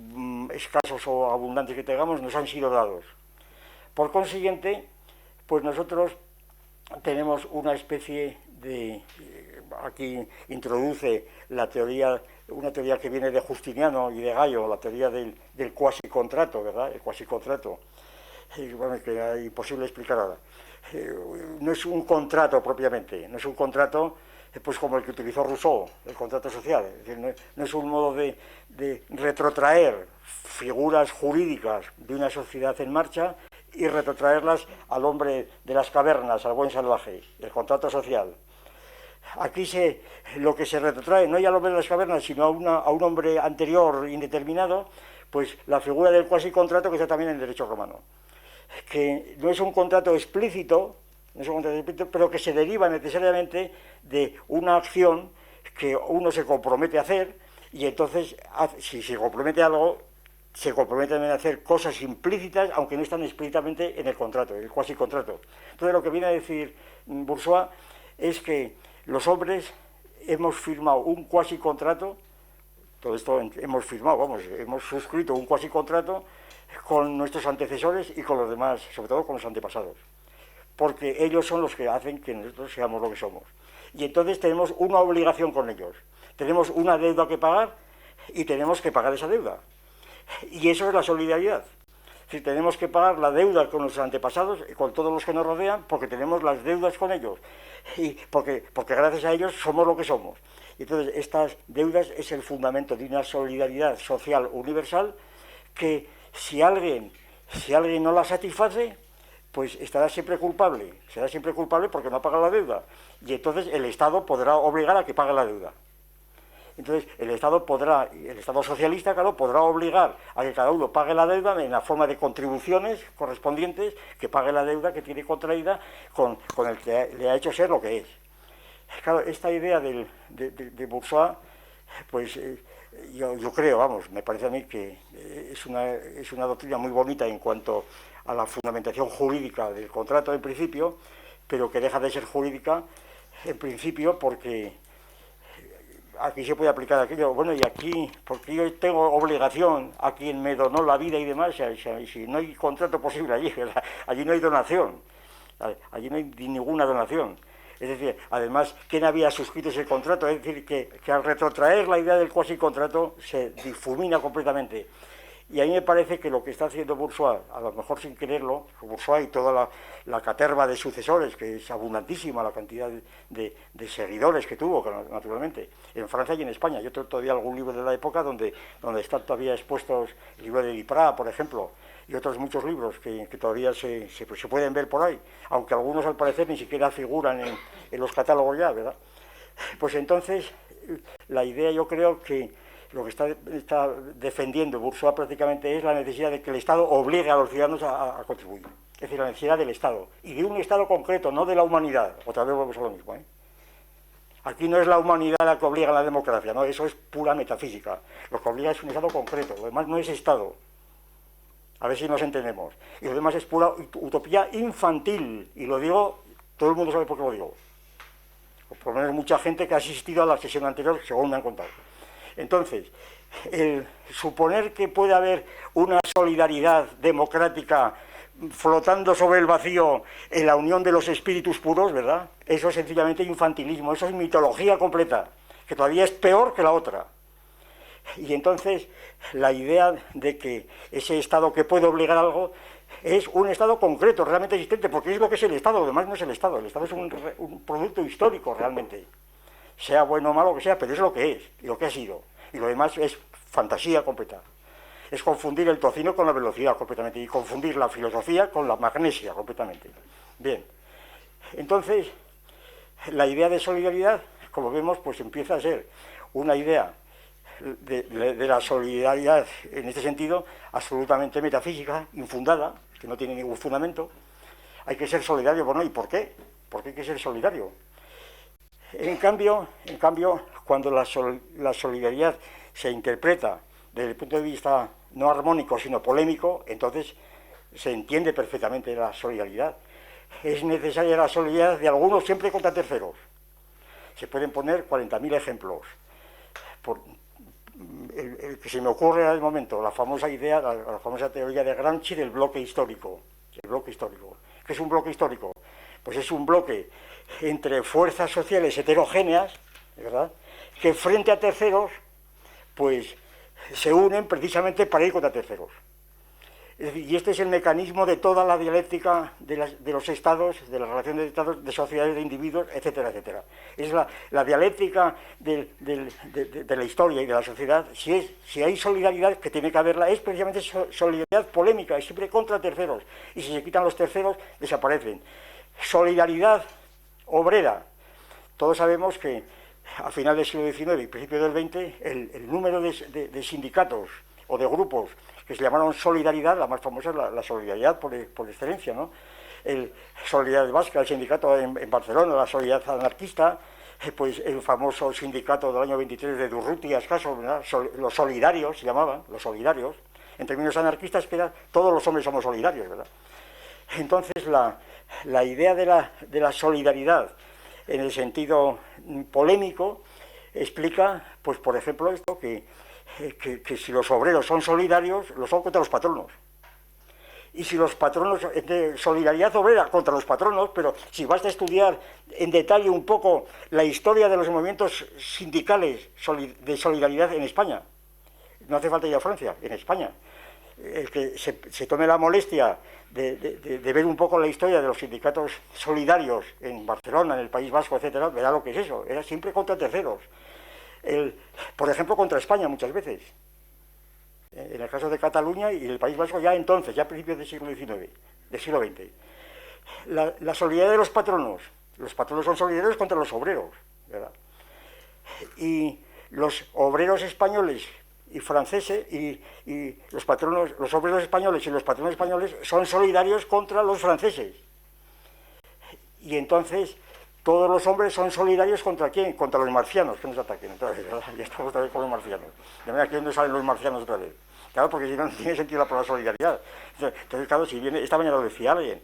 escasos o abundantes que tengamos nos han sido dados. Por consiguiente, pues nosotros tenemos una especie de... Aquí introduce una teoría que viene de Justiniano y de Gallo, la teoría del cuasicontrato, ¿verdad? El cuasicontrato, bueno, que es imposible explicar ahora. No es un contrato propiamente, no es un contrato pues como el que utilizó Rousseau, el contrato social. Es decir, no es un modo de retrotraer figuras jurídicas de una sociedad en marcha y retrotraerlas al hombre de las cavernas, al buen salvaje, el contrato social. Aquí lo que se retrotrae, no ya al hombre de las cavernas, sino a un hombre anterior indeterminado, pues la figura del cuasicontrato que está también en el derecho romano, que no es un contrato explícito, pero que se deriva necesariamente de una acción que uno se compromete a hacer, y entonces, si se compromete a algo, se compromete también a hacer cosas implícitas, aunque no están explícitamente en el contrato, el cuasicontrato. Entonces, lo que viene a decir Bourgeois es que los hombres hemos firmado un cuasicontrato, todo esto hemos firmado, hemos suscrito un cuasicontrato con nuestros antecesores y con los demás, sobre todo con los antepasados, porque ellos son los que hacen que nosotros seamos lo que somos. Y entonces tenemos una obligación con ellos, tenemos una deuda que pagar y tenemos que pagar esa deuda. Y eso es la solidaridad. Si tenemos que pagar la deuda con nuestros antepasados y con todos los que nos rodean, porque tenemos las deudas con ellos. Y porque gracias a ellos somos lo que somos. Entonces, estas deudas es el fundamento de una solidaridad social universal que si alguien no la satisface, pues será siempre culpable porque no ha pagado la deuda. Y entonces el Estado podrá obligar a que pague la deuda. Entonces el Estado socialista, claro, podrá obligar a que cada uno pague la deuda en la forma de contribuciones correspondientes, que pague la deuda que tiene contraída con el que le ha hecho ser lo que es. Claro, esta idea de Bourdieu, pues yo creo, vamos, me parece a mí que es una doctrina muy bonita en cuanto a la fundamentación jurídica del contrato en principio, pero que deja de ser jurídica en principio porque aquí se puede aplicar aquello, bueno, y aquí, porque yo tengo obligación a quien me donó la vida y demás, y si no hay contrato posible allí, ¿verdad? Allí no hay donación, allí no hay ninguna donación. Es decir, además, ¿quién había suscrito ese contrato? Es decir, que al retrotraer la idea del cuasi-contrato se difumina completamente. Y a mí me parece que lo que está haciendo Bourdieu, a lo mejor sin quererlo, Bourdieu y toda la caterva de sucesores, que es abundantísima la cantidad de seguidores que tuvo, naturalmente, en Francia y en España. Yo tengo todavía algún libro de la época donde están todavía expuestos el libro de Diprat, por ejemplo, y otros muchos libros que todavía se pueden ver por ahí, aunque algunos al parecer ni siquiera figuran en los catálogos ya, ¿verdad? Pues entonces, la idea yo creo que lo que está defendiendo Bourdieu prácticamente es la necesidad de que el Estado obligue a los ciudadanos a contribuir. Es decir, la necesidad del Estado. Y de un Estado concreto, no de la humanidad. Otra vez volvemos a lo mismo, ¿eh? Aquí no es la humanidad la que obliga a la democracia, no, eso es pura metafísica. Lo que obliga es un Estado concreto, lo demás no es Estado. A ver si nos entendemos. Y lo demás es pura utopía infantil. Y lo digo, todo el mundo sabe por qué lo digo. O por lo menos mucha gente que ha asistido a la sesión anterior, según me han contado. Entonces, el suponer que puede haber una solidaridad democrática flotando sobre el vacío en la unión de los espíritus puros, ¿verdad? Eso es sencillamente infantilismo, eso es mitología completa, que todavía es peor que la otra. Y entonces, la idea de que ese Estado que puede obligar algo es un Estado concreto, realmente existente, porque es lo que es el Estado, lo demás no es el Estado es un producto histórico realmente. Sea bueno o malo que sea, pero es lo que es, y lo que ha sido. Y lo demás es fantasía completa. Es confundir el tocino con la velocidad completamente, y confundir la filosofía con la magnesia completamente. Bien, entonces, la idea de solidaridad, como vemos, pues empieza a ser una idea de la solidaridad, en este sentido, absolutamente metafísica, infundada, que no tiene ningún fundamento. Hay que ser solidario, bueno, ¿y por qué? ¿Por qué hay que ser solidario? En cambio, cuando la solidaridad se interpreta desde el punto de vista no armónico, sino polémico, entonces se entiende perfectamente la solidaridad. Es necesaria la solidaridad de algunos siempre contra terceros. Se pueden poner 40.000 ejemplos. El que se me ocurre al momento, la famosa idea, la famosa teoría de Gramsci del bloque histórico. El bloque histórico. ¿Qué es un bloque histórico? Pues es un bloque entre fuerzas sociales heterogéneas, ¿verdad?, que frente a terceros, pues se unen precisamente para ir contra terceros. Es decir, y este es el mecanismo de toda la dialéctica de los estados, de las relaciones de estados, de sociedades, de individuos, etcétera, etcétera. Es la dialéctica de la historia y de la sociedad. Si hay solidaridad, que tiene que haberla, es precisamente solidaridad polémica, es siempre contra terceros. Y si se quitan los terceros, desaparecen. Solidaridad obrera. Todos sabemos que a finales del siglo XIX y principios del XX, el número de sindicatos o de grupos que se llamaron Solidaridad, la más famosa es la Solidaridad por excelencia, ¿no? El Solidaridad Vasca, el sindicato en Barcelona, la Solidaridad Anarquista, pues el famoso sindicato del año 23 de Durruti, escaso, ¿verdad? Los solidarios se llamaban, los solidarios, en términos anarquistas, que era todos los hombres somos solidarios, ¿verdad? Entonces la idea de la solidaridad en el sentido polémico explica, pues por ejemplo, esto, que si los obreros son solidarios, lo son contra los patronos. Y si los patronos, de solidaridad obrera contra los patronos, pero si vas a estudiar en detalle un poco la historia de los movimientos sindicales de solidaridad en España, no hace falta ir a Francia, en España, el que se tome la molestia de ver un poco la historia de los sindicatos solidarios en Barcelona, en el País Vasco, etcétera, verá lo que es eso. Era siempre contra terceros. Por ejemplo, contra España muchas veces. En el caso de Cataluña y el País Vasco ya entonces, ya a principios del siglo XIX, del siglo XX. La solidaridad de los patronos son solidarios contra los obreros, ¿verdad? Y los obreros españoles y franceses y los obreros españoles y los patronos españoles son solidarios contra los franceses. Y entonces todos los hombres son solidarios ¿contra quién? Contra los marcianos que nos ataquen. Entonces, ya estamos otra vez con los marcianos. De manera que ¿dónde salen los marcianos otra vez? Claro, porque si no, no tiene sentido la palabra solidaridad. Entonces, claro, si viene, esta mañana lo decía alguien,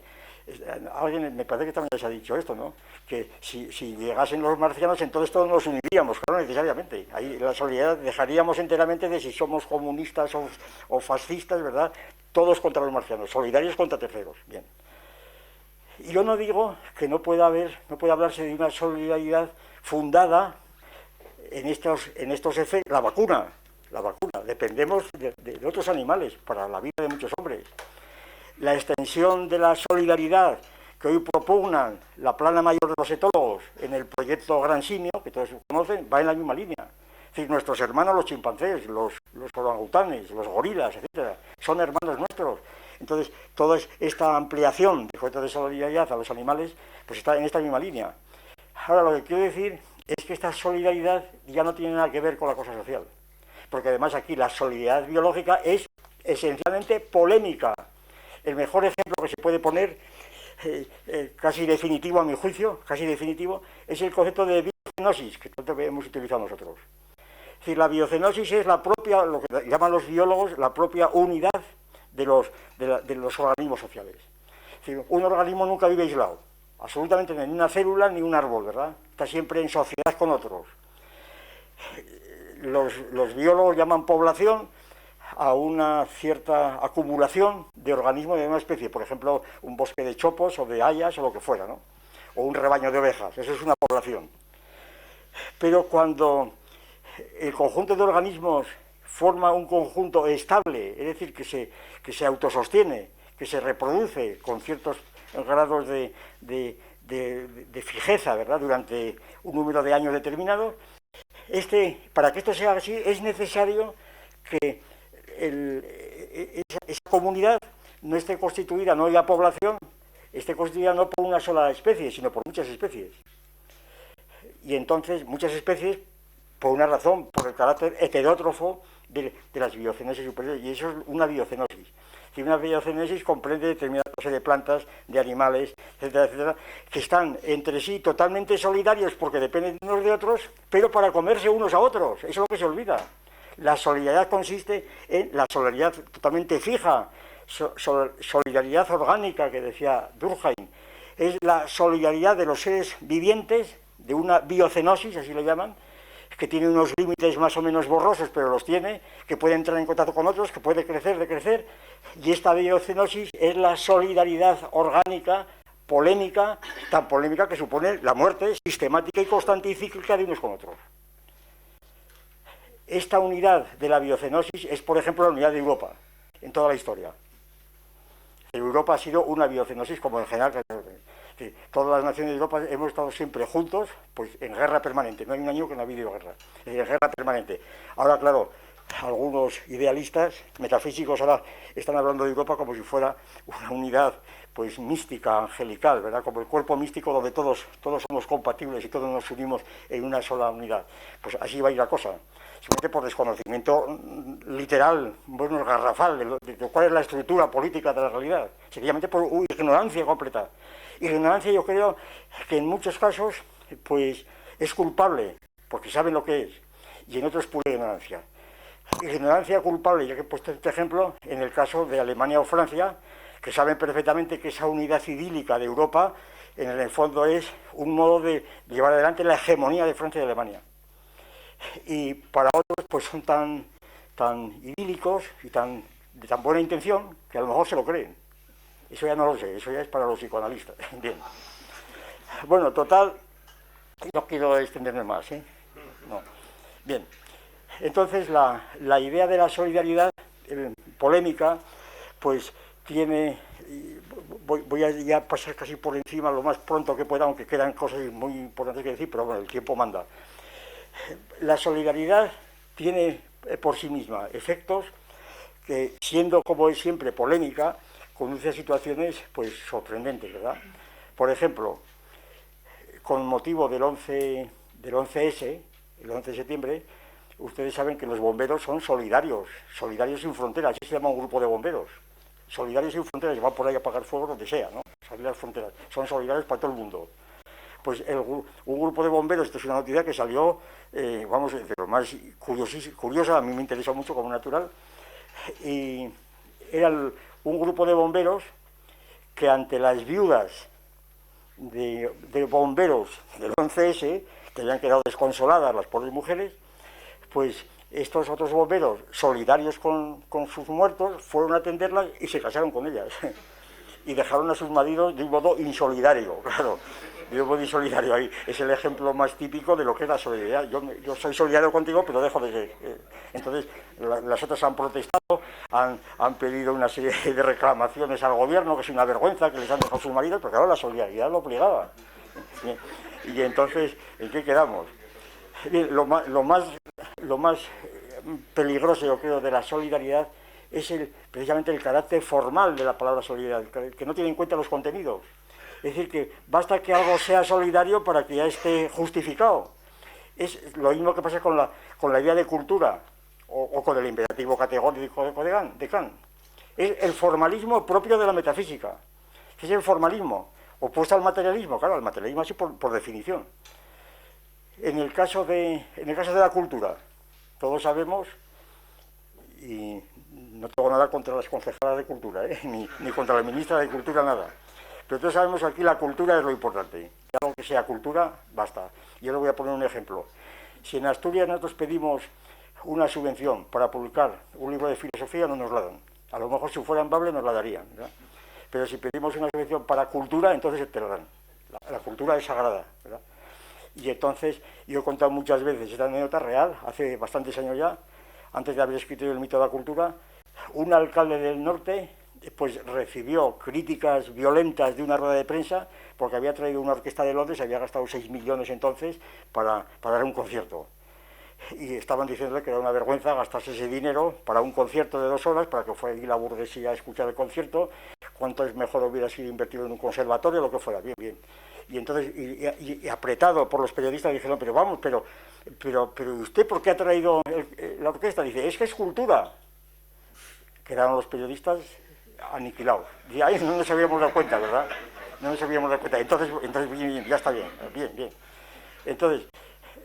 me parece que también se ha dicho esto, ¿no? Que si llegasen los marcianos, entonces todos nos uniríamos, claro, necesariamente. Ahí la solidaridad dejaríamos enteramente de si somos comunistas o fascistas, ¿verdad? Todos contra los marcianos, solidarios contra terceros. Bien. Y yo no digo que no pueda hablarse de una solidaridad fundada en estos efectos. La vacuna, dependemos de otros animales para la vida de muchos hombres. La extensión de la solidaridad que hoy propugnan la plana mayor de los etólogos en el proyecto Gran Simio, que todos conocen, va en la misma línea. Es decir, nuestros hermanos los chimpancés, los orangutanes, los gorilas, etcétera, son hermanos nuestros. Entonces, toda esta ampliación de concepto de solidaridad a los animales, pues está en esta misma línea. Ahora, lo que quiero decir es que esta solidaridad ya no tiene nada que ver con la cosa social, porque además aquí la solidaridad biológica es esencialmente polémica. El mejor ejemplo que se puede poner, casi definitivo a mi juicio, es el concepto de biocenosis, que tanto hemos utilizado nosotros. Es decir, la biocenosis es la propia, lo que llaman los biólogos, la propia unidad de los organismos sociales. Es decir, un organismo nunca vive aislado, absolutamente ni una célula ni un árbol, ¿verdad? Está siempre en sociedad con otros. Los biólogos llaman población a una cierta acumulación de organismos de una especie, por ejemplo, un bosque de chopos o de hayas o lo que fuera, ¿no? O un rebaño de ovejas, eso es una población. Pero cuando el conjunto de organismos forma un conjunto estable, es decir, que se autosostiene, que se reproduce con ciertos grados de fijeza, ¿verdad?, durante un número de años determinado, para que esto sea así es necesario que esa comunidad no esté constituida, no haya población, esté constituida no por una sola especie, sino por muchas especies. Y entonces muchas especies, por una razón, por el carácter heterótrofo de las biocenosis superiores, y eso es una biocenosis. Si una biocenosis comprende determinada clase de plantas, de animales, etcétera, etcétera, que están entre sí totalmente solidarios porque dependen unos de otros, pero para comerse unos a otros. Eso es lo que se olvida. La solidaridad consiste en la solidaridad totalmente fija, solidaridad orgánica, que decía Durkheim. Es la solidaridad de los seres vivientes, de una biocenosis, así le llaman, que tiene unos límites más o menos borrosos, pero los tiene, que puede entrar en contacto con otros, que puede crecer, y esta biocenosis es la solidaridad orgánica, polémica, tan polémica que supone la muerte sistemática y constante y cíclica de unos con otros. Esta unidad de la biocenosis es, por ejemplo, la unidad de Europa, en toda la historia. Europa ha sido una biocenosis, como en general. Todas las naciones de Europa hemos estado siempre juntos, pues en guerra permanente. No hay un año que no ha habido guerra. Es decir, en guerra permanente. Ahora, claro, algunos idealistas, metafísicos, ahora están hablando de Europa como si fuera una unidad, pues mística, angelical, ¿verdad? Como el cuerpo místico donde todos somos compatibles y todos nos unimos en una sola unidad. Pues así va a ir la cosa. Simplemente por desconocimiento literal, bueno, garrafal, de cuál es la estructura política de la realidad. Sencillamente por ignorancia completa. Ignorancia, yo creo que en muchos casos, pues, es culpable, porque saben lo que es, y en otros pura ignorancia. Ignorancia culpable, ya que he puesto este ejemplo, en el caso de Alemania o Francia, que saben perfectamente que esa unidad idílica de Europa, en el fondo es un modo de llevar adelante la hegemonía de Francia y de Alemania. Y para otros, pues son tan idílicos y de tan buena intención que a lo mejor se lo creen. Eso ya no lo sé, eso ya es para los psicoanalistas. Bien. Bueno, total, no quiero extenderme más, ¿eh? No. Bien. Entonces, la idea de la solidaridad polémica, pues tiene, voy a ya pasar casi por encima lo más pronto que pueda, aunque quedan cosas muy importantes que decir, pero bueno, el tiempo manda. La solidaridad tiene por sí misma efectos que, siendo como es siempre polémica, conduce a situaciones pues sorprendentes, ¿verdad? Por ejemplo, con motivo del 11S, el 11 de septiembre, ustedes saben que los bomberos son solidarios, solidarios sin fronteras, así se llama un grupo de bomberos, solidarios sin fronteras, que van por ahí a apagar fuego donde sea, ¿no? Salir las fronteras, son solidarios para todo el mundo. Pues un grupo de bomberos, esto es una noticia que salió, vamos, de lo más curiosa, a mí me interesa mucho como natural, y era un grupo de bomberos que ante las viudas de bomberos del 11S, que habían quedado desconsoladas las pobres mujeres, pues estos otros bomberos, solidarios con sus muertos, fueron a atenderlas y se casaron con ellas. Y dejaron a sus maridos de un modo insolidario, claro. De un modo insolidario ahí. Es el ejemplo más típico de lo que es la solidaridad. Yo soy solidario contigo, pero dejo de ser. Entonces, las otras han protestado, han pedido una serie de reclamaciones al gobierno, que es una vergüenza que les han dejado sus maridos, pero claro, la solidaridad lo obligaba. Y entonces, ¿en qué quedamos? Bien, lo más peligroso, yo creo, de la solidaridad es precisamente el carácter formal de la palabra solidaridad, que no tiene en cuenta los contenidos. Es decir, que basta que algo sea solidario para que ya esté justificado. Es lo mismo que pasa con la idea de cultura o con el imperativo categórico de Kant. Es el formalismo propio de la metafísica. Es el formalismo opuesto al materialismo, claro, al materialismo así por definición. En el caso de la cultura, todos sabemos, y no tengo nada contra las concejalas de cultura, ni contra la ministra de Cultura, nada. Pero todos sabemos que aquí la cultura es lo importante. Que algo que sea cultura, basta. Yo le voy a poner un ejemplo. Si en Asturias nosotros pedimos una subvención para publicar un libro de filosofía, no nos la dan. A lo mejor si fuera en Bable nos la darían, ¿verdad? Pero si pedimos una subvención para cultura, entonces te la dan. La cultura es sagrada, ¿verdad? Y entonces, yo he contado muchas veces esta anécdota real, hace bastantes años ya, antes de haber escrito el mito de la cultura, un alcalde del norte pues recibió críticas violentas de una rueda de prensa porque había traído una orquesta de Londres, había gastado 6 millones entonces para dar un concierto. Y estaban diciéndole que era una vergüenza gastarse ese dinero para un concierto de 2 horas, para que fuera la burguesía a escuchar el concierto, cuánto es mejor hubiera sido invertido en un conservatorio, lo que fuera, bien. Y entonces, y apretado por los periodistas, dijeron, pero vamos, pero ¿usted por qué ha traído la orquesta? Dice, es que es cultura. Quedaron los periodistas aniquilados. Y ahí no nos habíamos dado cuenta, ¿verdad? No nos habíamos dado cuenta. Entonces bien, ya está bien. Entonces,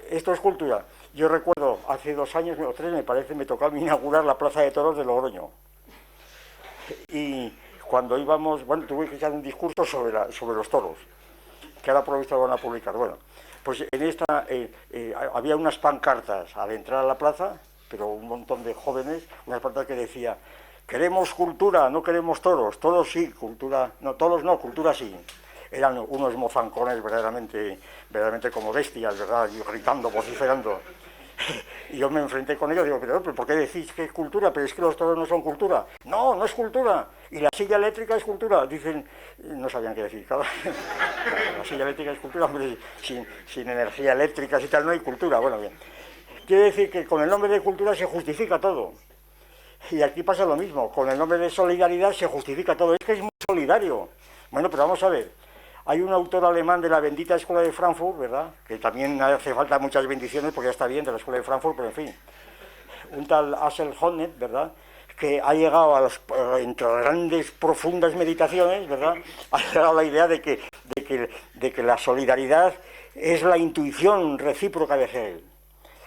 esto es cultura. Yo recuerdo, hace 2 años o 3, me parece, me tocó inaugurar la Plaza de Toros de Logroño. Y cuando íbamos, bueno, tuve que echar un discurso sobre los toros, que ahora por lo visto van a publicar. Bueno, pues en esta había unas pancartas al entrar a la plaza, pero un montón de jóvenes, unas pancartas que decía, queremos cultura, no queremos toros, toros sí, cultura, no, toros no, cultura sí. Eran unos mozancones verdaderamente como bestias, ¿verdad? Y gritando, vociferando. Y yo me enfrenté con ellos y digo, pero ¿por qué decís que es cultura? Pero es que los toros no son cultura. No, no es cultura. Y la silla eléctrica es cultura. Dicen, no sabían qué decir, claro. La silla eléctrica es cultura, hombre, sin energía eléctrica y tal no hay cultura. Bueno, bien. Quiere decir que con el nombre de cultura se justifica todo. Y aquí pasa lo mismo. Con el nombre de solidaridad se justifica todo. Es que es muy solidario. Bueno, pero vamos a ver. Hay un autor alemán de la bendita Escuela de Frankfurt, ¿verdad? Que también hace falta muchas bendiciones porque ya está bien de la Escuela de Frankfurt, pero en fin. Un tal Axel Honneth, ¿verdad? Que ha llegado entre grandes, profundas meditaciones, ¿verdad? Ha llegado a la idea de que la solidaridad es la intuición recíproca de Hegel.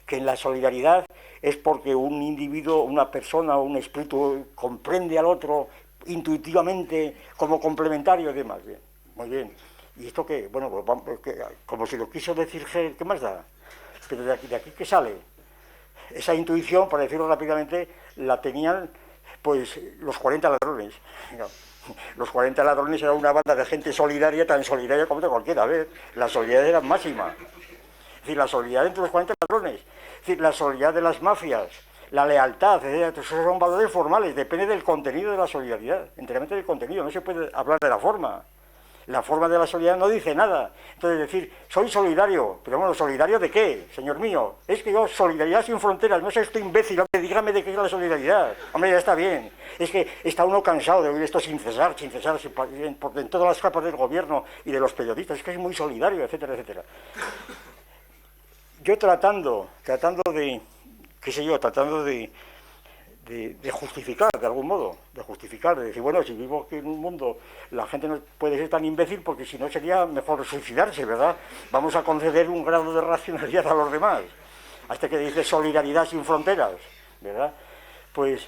Que en la solidaridad es porque un individuo, una persona o un espíritu comprende al otro intuitivamente como complementario y demás. Bien. Muy bien. ¿Y esto qué? Bueno, pues como si lo quiso decir Hegel, ¿qué más da? Pero de aquí ¿qué sale? Esa intuición, para decirlo rápidamente, la tenían pues los 40 ladrones. Los 40 ladrones era una banda de gente solidaria, tan solidaria como de cualquiera. A ver, la solidaridad era máxima. Es decir, la solidaridad entre los 40 ladrones. Es decir, la solidaridad de las mafias, la lealtad, esos son valores formales, depende del contenido de la solidaridad, enteramente del contenido, no se puede hablar de la forma. La forma de la solidaridad no dice nada. Entonces decir, soy solidario, pero bueno, ¿solidario de qué, señor mío? Es que yo, solidaridad sin fronteras, no sé, estoy imbécil, hombre, dígame de qué es la solidaridad. Hombre, ya está bien. Es que está uno cansado de oír esto sin cesar, en todas las capas del gobierno y de los periodistas, es que es muy solidario, etcétera, etcétera. Yo tratando de, qué sé yo, tratando de justificar, de algún modo, de decir, bueno, si vivo aquí en un mundo, la gente no puede ser tan imbécil porque si no sería mejor suicidarse, ¿verdad? Vamos a conceder un grado de racionalidad a los demás. Hasta que dice solidaridad sin fronteras, ¿verdad? Pues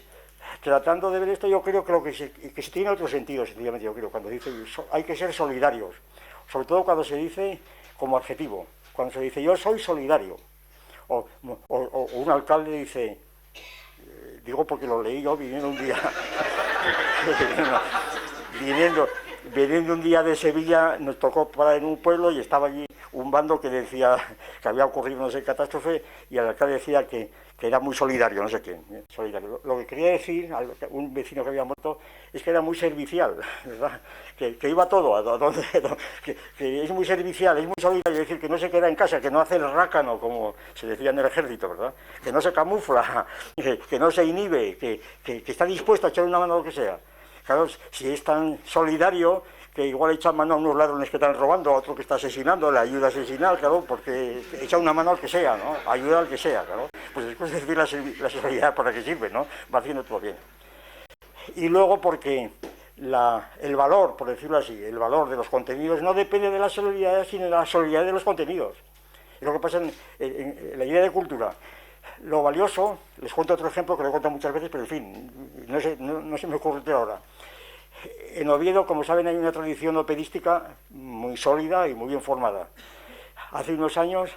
tratando de ver esto, yo creo que se tiene otro sentido, sencillamente, yo creo, cuando dice hay que ser solidarios, sobre todo cuando se dice como adjetivo, cuando se dice yo soy solidario, o un alcalde dice, digo porque lo leí yo viniendo un día viniendo un día de Sevilla, nos tocó parar en un pueblo y estaba allí un bando que decía que había ocurrido no sé catástrofe y el alcalde decía que era muy solidario, no sé qué, solidario. Lo que quería decir a un vecino que había muerto es que era muy servicial, ¿verdad? Que iba todo, que es muy servicial, es muy solidario, es decir, que no se queda en casa, que no hace el rácano, como se decía en el ejército, ¿verdad? Que no se camufla, que no se inhibe, que está dispuesto a echar una mano a lo que sea. Claro, si es tan solidario, que igual echa mano a unos ladrones que están robando, a otro que está asesinando, le ayuda a asesinar, claro, porque echa una mano al que sea, ¿no? Ayuda al que sea, claro. Pues después de decir la solidaridad para qué sirve, ¿no? Va haciendo todo bien. Y luego porque el valor, por decirlo así, el valor de los contenidos no depende de la solidaridad, sino de la solidaridad de los contenidos. Es lo que pasa en la idea de cultura. Lo valioso, les cuento otro ejemplo que lo he contado muchas veces, pero en fin, no se me ocurre ahora. En Oviedo, como saben, hay una tradición operística muy sólida y muy bien formada. Hace unos años,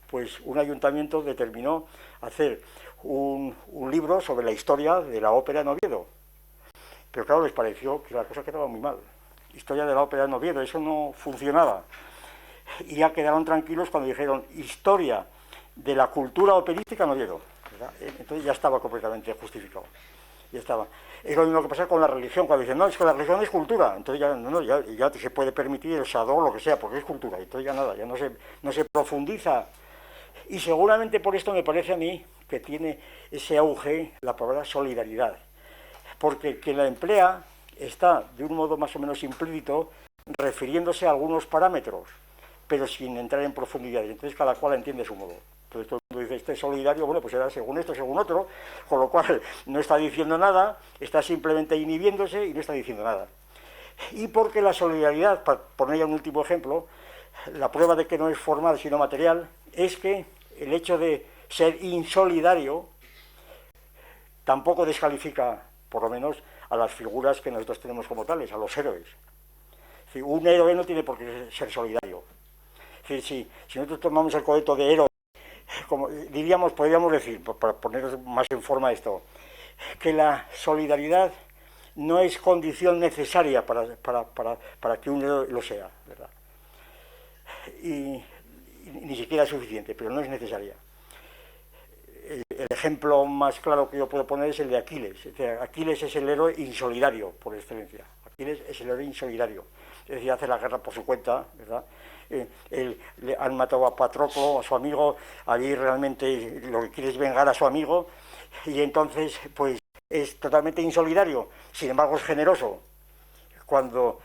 pues un ayuntamiento determinó hacer un libro sobre la historia de la ópera en Oviedo. Pero claro, les pareció que la cosa quedaba muy mal. Historia de la ópera en Oviedo, eso no funcionaba. Y ya quedaron tranquilos cuando dijeron historia de la cultura operística en Oviedo, ¿verdad? Entonces ya estaba completamente justificado. Ya estaba. Es lo mismo que pasa con la religión, cuando dicen, no, es que la religión es cultura, entonces ya se puede permitir el sadó o lo que sea, porque es cultura, entonces ya nada, ya no se profundiza. Y seguramente por esto me parece a mí que tiene ese auge la palabra solidaridad, porque quien la emplea está de un modo más o menos implícito refiriéndose a algunos parámetros, pero sin entrar en profundidad, y entonces cada cual entiende su modo. Entonces todo el mundo dice, este es solidario, bueno, pues era según esto, según otro, con lo cual no está diciendo nada, está simplemente inhibiéndose y no está diciendo nada. Y porque la solidaridad, para poner ya un último ejemplo, la prueba de que no es formal sino material, es que el hecho de ser insolidario tampoco descalifica, por lo menos, a las figuras que nosotros tenemos como tales, a los héroes. Es decir, un héroe no tiene por qué ser solidario. Es decir, si nosotros tomamos el concepto de héroe, como podríamos decir, para poner más en forma esto, que la solidaridad no es condición necesaria para que un héroe lo sea, ¿verdad? Y ni siquiera es suficiente, pero no es necesaria. El ejemplo más claro que yo puedo poner es el de Aquiles. Aquiles es el héroe insolidario, por excelencia. Aquiles es el héroe insolidario. Es decir, hace la guerra por su cuenta, ¿verdad? Le han matado a Patroclo, a su amigo, allí realmente lo que quiere es vengar a su amigo, y entonces, pues, es totalmente insolidario, sin embargo es generoso. Cuando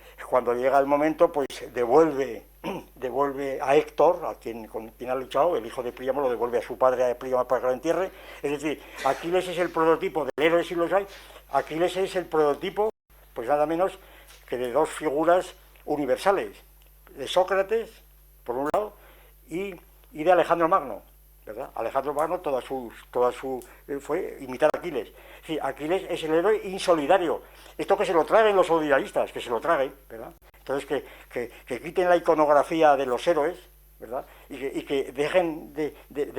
llega el momento, pues devuelve a Héctor, con quien ha luchado, el hijo de Príamo, lo devuelve a su padre, a Príamo, para que lo entierre. Es decir, Aquiles es el prototipo del héroe, si los hay. Aquiles es el prototipo, pues nada menos que de dos figuras universales, de Sócrates, por un lado, y de Alejandro Magno, ¿verdad? Alejandro Magno, toda su fue imitar a Aquiles. Sí, Aquiles es el héroe insolidario. Esto que se lo traguen los solidaristas, que se lo traguen, ¿verdad? Entonces que quiten la iconografía de los héroes, ¿verdad? Y que dejen de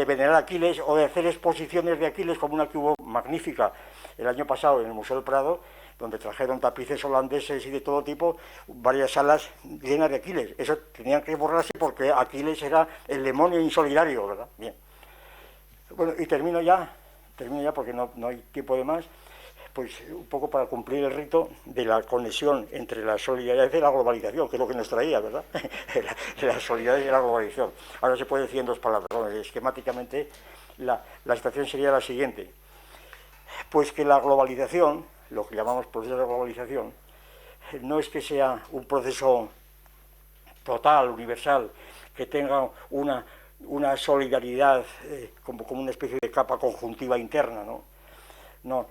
venerar a Aquiles o de hacer exposiciones de Aquiles, como una que hubo magnífica el año pasado en el Museo del Prado, donde trajeron tapices holandeses y de todo tipo, varias salas llenas de Aquiles. Eso tenían que borrarse porque Aquiles era el demonio insolidario, ¿verdad? Bien. Bueno, y termino ya termino ya porque no hay tiempo de más, pues un poco para cumplir el rito de la conexión entre la solidaridad y la globalización, que es lo que nos traía, ¿verdad? la solidaridad y la globalización. Ahora se puede decir en dos palabras. Bueno, esquemáticamente la situación sería la siguiente. Pues que la globalización, lo que llamamos proceso de globalización, no es que sea un proceso total, universal, que tenga una solidaridad como una especie de capa conjuntiva interna, ¿no? No,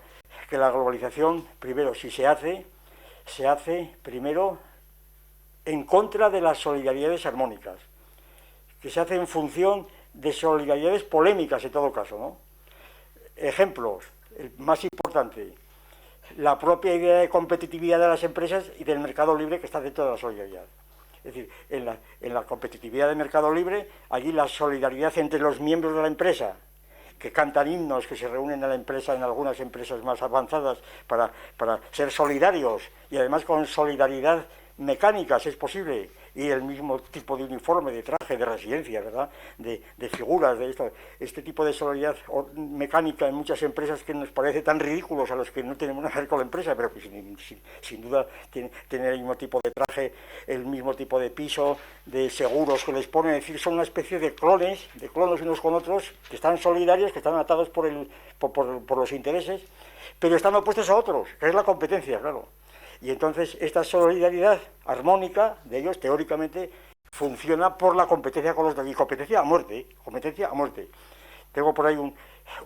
que la globalización, primero, si se hace primero en contra de las solidaridades armónicas, que se hace en función de solidaridades polémicas en todo caso, ¿no? Ejemplos, el más importante, la propia idea de competitividad de las empresas y del mercado libre que está dentro de la solidaridad. Es decir, en la competitividad del mercado libre, allí la solidaridad entre los miembros de la empresa, que cantan himnos, que se reúnen en la empresa, en algunas empresas más avanzadas, para ser solidarios, y además con solidaridad mecánica, si es posible, y el mismo tipo de uniforme, de traje, de residencia, ¿verdad?, de figuras, de este tipo de solidaridad mecánica en muchas empresas que nos parece tan ridículos a los que no tenemos nada que ver con la empresa, pero que sin duda tienen el mismo tipo de traje, el mismo tipo de piso, de seguros que les ponen, es decir, son una especie de clones unos con otros, que están solidarios, que están atados por los intereses, pero están opuestos a otros, que es la competencia, claro. Y entonces esta solidaridad armónica de ellos, teóricamente, funciona por la competencia con los de allí, competencia a muerte. Tengo por ahí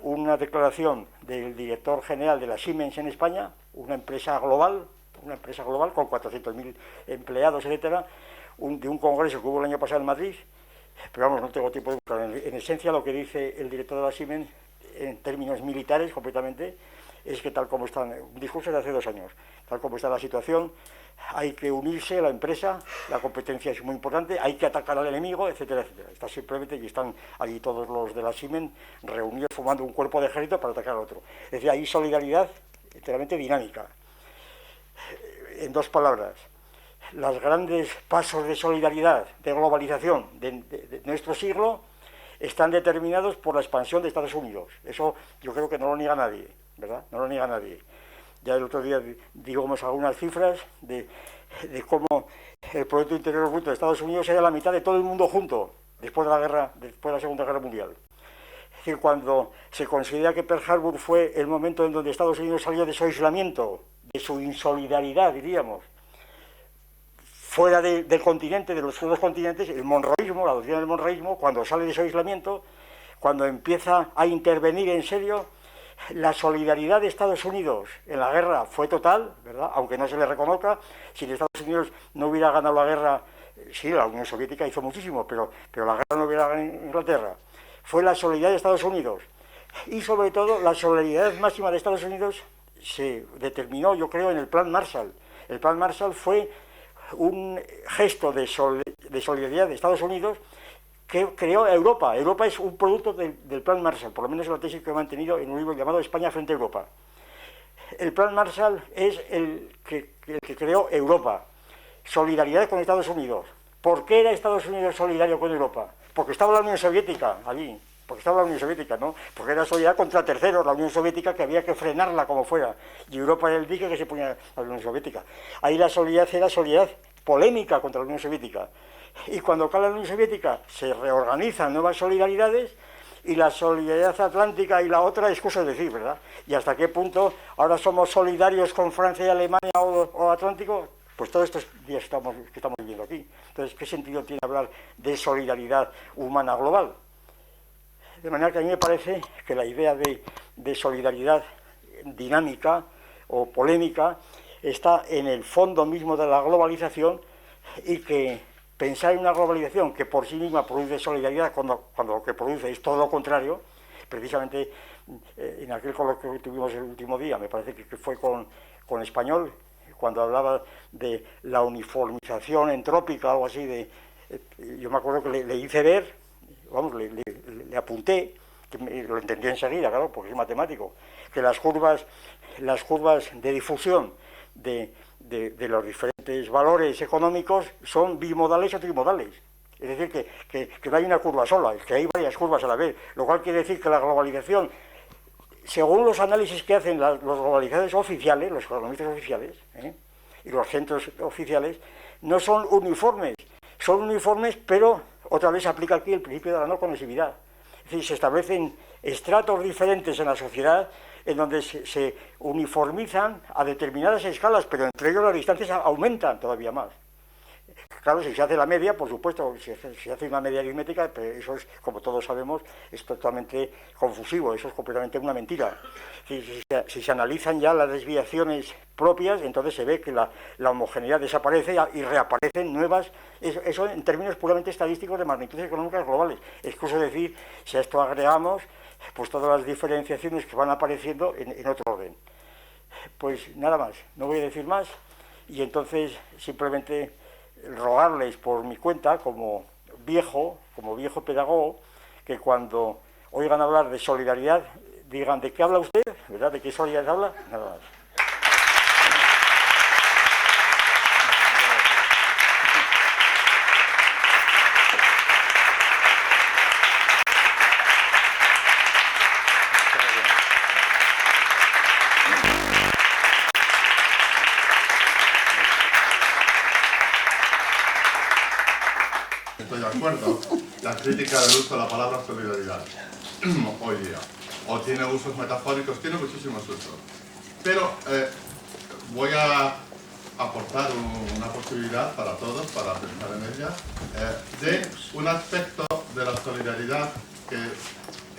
una declaración del director general de la Siemens en España, una empresa global con 400.000 empleados, etcétera, de un congreso que hubo el año pasado en Madrid, pero vamos, no tengo tiempo de buscar. En esencia lo que dice el director de la Siemens, en términos militares completamente, es que tal como está, un discurso de hace 2 años, tal como está la situación, hay que unirse a la empresa, la competencia es muy importante, hay que atacar al enemigo, etcétera, etcétera. Está simplemente, y están allí todos los de la Siemens reunidos formando un cuerpo de ejército para atacar al otro. Es decir, hay solidaridad enteramente dinámica. En 2 palabras, los grandes pasos de solidaridad, de globalización de nuestro siglo están determinados por la expansión de Estados Unidos. Eso yo creo que no lo niega nadie, ¿verdad? No lo niega nadie. Ya el otro día digamos algunas cifras de cómo el Producto Interior Bruto de Estados Unidos era la mitad de todo el mundo junto, después de la Segunda Guerra Mundial. Es decir, cuando se considera que Pearl Harbor fue el momento en donde Estados Unidos salió de su aislamiento, de su insolidaridad, diríamos, fuera del continente, de los dos continentes, el monroísmo, la doctrina del monroísmo, cuando sale de su aislamiento, cuando empieza a intervenir en serio, la solidaridad de Estados Unidos en la guerra fue total, ¿verdad?, aunque no se le reconozca. Si Estados Unidos no hubiera ganado la guerra, sí, la Unión Soviética hizo muchísimo, pero la guerra no hubiera ganado Inglaterra. Fue la solidaridad de Estados Unidos. Y sobre todo, la solidaridad máxima de Estados Unidos se determinó, yo creo, en el Plan Marshall. El Plan Marshall fue un gesto de solidaridad de Estados Unidos que creó Europa. Europa es un producto del Plan Marshall, por lo menos la tesis que he mantenido en un libro llamado España frente a Europa. El Plan Marshall es el que creó Europa. Solidaridad con Estados Unidos. ¿Por qué era Estados Unidos solidario con Europa? Porque estaba la Unión Soviética allí. Porque estaba la Unión Soviética, ¿no? Porque era solidaridad contra terceros, la Unión Soviética, que había que frenarla como fuera. Y Europa era el dique que se ponía a la Unión Soviética. Ahí la solidaridad era solidaridad polémica contra la Unión Soviética. Y cuando cae la Unión Soviética se reorganizan nuevas solidaridades y la solidaridad atlántica y la otra es cosa de decir, ¿verdad? Y hasta qué punto ahora somos solidarios con Francia y Alemania o Atlántico, pues todos estos días que estamos viviendo aquí. Entonces, ¿qué sentido tiene hablar de solidaridad humana global? De manera que a mí me parece que la idea de solidaridad dinámica o polémica está en el fondo mismo de la globalización, y que pensar en una globalización que por sí misma produce solidaridad cuando lo que produce es todo lo contrario. Precisamente en aquel coloquio que tuvimos el último día, me parece que fue con Español, cuando hablaba de la uniformización entrópica, algo así, yo me acuerdo que le hice ver, vamos, le apunté, que lo entendí enseguida, claro, porque es matemático, que las curvas de difusión de los diferentes valores económicos son bimodales o trimodales. Es decir, que no hay una curva sola, es que hay varias curvas a la vez, lo cual quiere decir que la globalización según los análisis que hacen los globalizadores oficiales, los economistas oficiales, y los centros oficiales, no son uniformes. Son uniformes, pero otra vez se aplica aquí el principio de la no conexividad. Es decir, se establecen estratos diferentes en la sociedad en donde se uniformizan a determinadas escalas, pero entre ellos las distancias aumentan todavía más. Claro, si se hace la media, por supuesto, si se hace una media aritmética, pero eso es, como todos sabemos, es totalmente confusivo, eso es completamente una mentira. Si se analizan ya las desviaciones propias, entonces se ve que la homogeneidad desaparece y reaparecen nuevas, eso en términos puramente estadísticos de magnitudes económicas globales. Es curioso decir, si a esto agregamos, pues todas las diferenciaciones que van apareciendo en otro orden. Pues nada más, no voy a decir más, y entonces simplemente rogarles por mi cuenta, como viejo pedagogo, que cuando oigan hablar de solidaridad, digan, ¿de qué habla usted? ¿Verdad? ¿De qué solidaridad habla? Nada más. Estoy de acuerdo. La crítica del uso de la palabra solidaridad hoy día, o tiene usos metafóricos, tiene muchísimos usos. Pero voy a aportar una posibilidad para todos, para pensar en ella, de un aspecto de la solidaridad que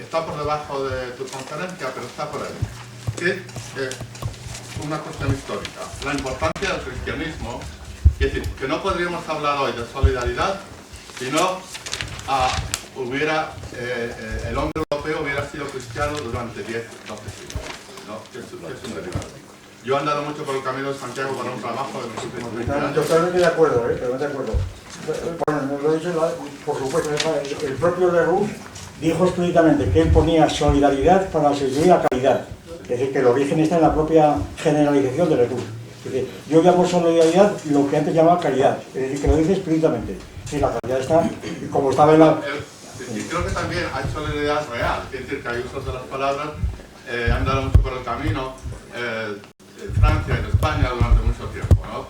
está por debajo de tu conferencia, pero está por ahí, que es una cuestión histórica. La importancia del cristianismo, es decir, que no podríamos hablar hoy de solidaridad si no el hombre europeo hubiera sido cristiano durante 10, 12 siglos, ¿no? Que es un derivado. Yo he andado mucho por el camino de Santiago para un trabajo de los últimos 20 años. Totalmente de acuerdo, pero de acuerdo. Bueno, lo he dicho, por supuesto, el propio Leroux dijo explícitamente que él ponía solidaridad para sustituir a caridad. Es decir, que el origen está en la propia generalización de Leroux. Es decir, yo llamo solidaridad lo que antes llamaba caridad. Es decir, que lo dice explícitamente. Sí, la caridad está, como estaba en la... Y creo que también hay solidaridad real, es decir, que hay usos de las palabras, he andado mucho por el camino, en Francia, en España, durante mucho tiempo, ¿no?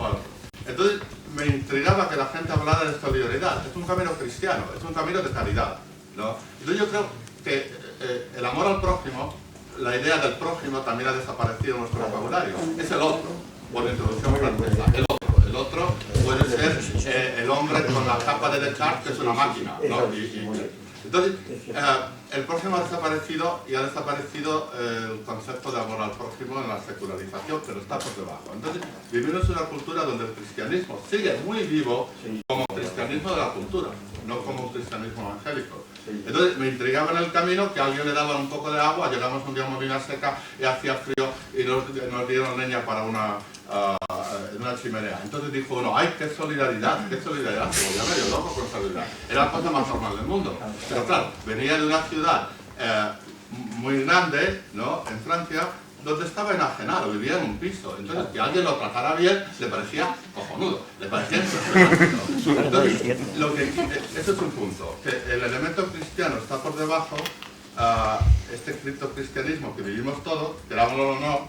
Entonces, me intrigaba que la gente hablara de solidaridad. Es un camino cristiano, es un camino de caridad, ¿no? Entonces yo creo que el amor al prójimo, la idea del prójimo también ha desaparecido en nuestro vocabulario. Es el otro, por la introducción francesa, el otro puede ser el hombre con la capa de Descartes, que es una máquina, ¿no? Entonces, el prójimo ha desaparecido y ha desaparecido el concepto de amor al prójimo en la secularización, pero está por debajo. Entonces, vivimos en una cultura donde el cristianismo sigue muy vivo como cristianismo de la cultura, no como un cristianismo evangélico. Entonces, me intrigaba en el camino que a alguien le daban un poco de agua, llegamos un día a Molina Seca y hacía frío y nos dieron leña para una chimenea. Entonces dijo uno, ¡ay, qué solidaridad! ¡Qué solidaridad! Se volvía medio loco con solidaridad. Era la cosa más normal del mundo. Pero claro, venía de una ciudad muy grande, ¿no?, en Francia, donde estaba enajenado, vivía en un piso. Entonces, que alguien lo tratara bien le parecía cojonudo, le parecía impresionante, ¿no? Entonces, ese es un punto, que el elemento cristiano está por debajo, este criptocristianismo que vivimos todos, querámoslo o no,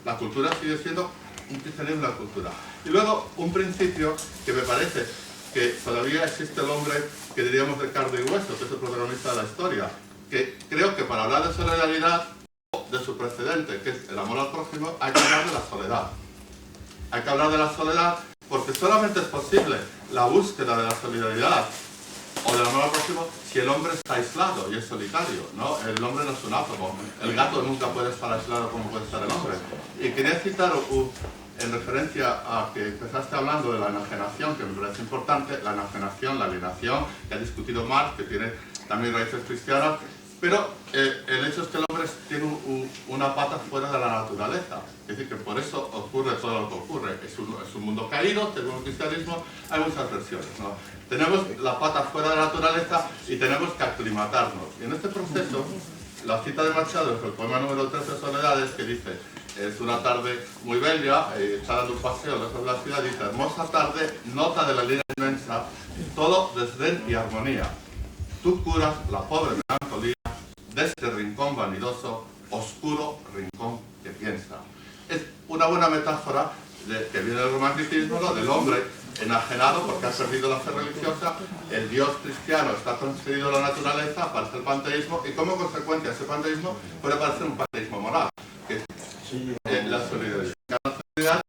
la cultura sigue siendo un cristianismo de la cultura. Y luego, un principio que me parece que todavía existe el hombre que diríamos de carne y hueso, que es el protagonista de la historia, que creo que para hablar de solidaridad, de su precedente, que es el amor al prójimo, hay que hablar de la soledad. Hay que hablar de la soledad porque solamente es posible la búsqueda de la solidaridad o del amor al prójimo si el hombre está aislado y es solitario, ¿no? El hombre no es un átomo, el gato nunca puede estar aislado como puede estar el hombre. Y quería citar en referencia a que empezaste hablando de la enajenación, que me parece importante, la enajenación, la alienación, que ha discutido Marx, que tiene también raíces cristianas, pero el hecho es que el hombre tiene una pata fuera de la naturaleza, es decir, que por eso ocurre todo lo que ocurre. Es un mundo caído, según el cristianismo, hay muchas versiones, ¿no? Tenemos la pata fuera de la naturaleza y tenemos que aclimatarnos. Y en este proceso, la cita de Machado es el poema número 13 de Soledades, que dice, es una tarde muy bella, está dando un paseo lejos de la ciudad, dice, hermosa tarde, nota de la línea inmensa, todo desdén y armonía. Tú curas la pobre melancolía de este rincón vanidoso, oscuro rincón que piensa. Es una buena metáfora que viene del romanticismo, ¿no? Del hombre enajenado porque ha perdido la fe religiosa, el Dios cristiano está transferido a la naturaleza, aparece el panteísmo y como consecuencia ese panteísmo puede aparecer un panteísmo moral, que es la solidaridad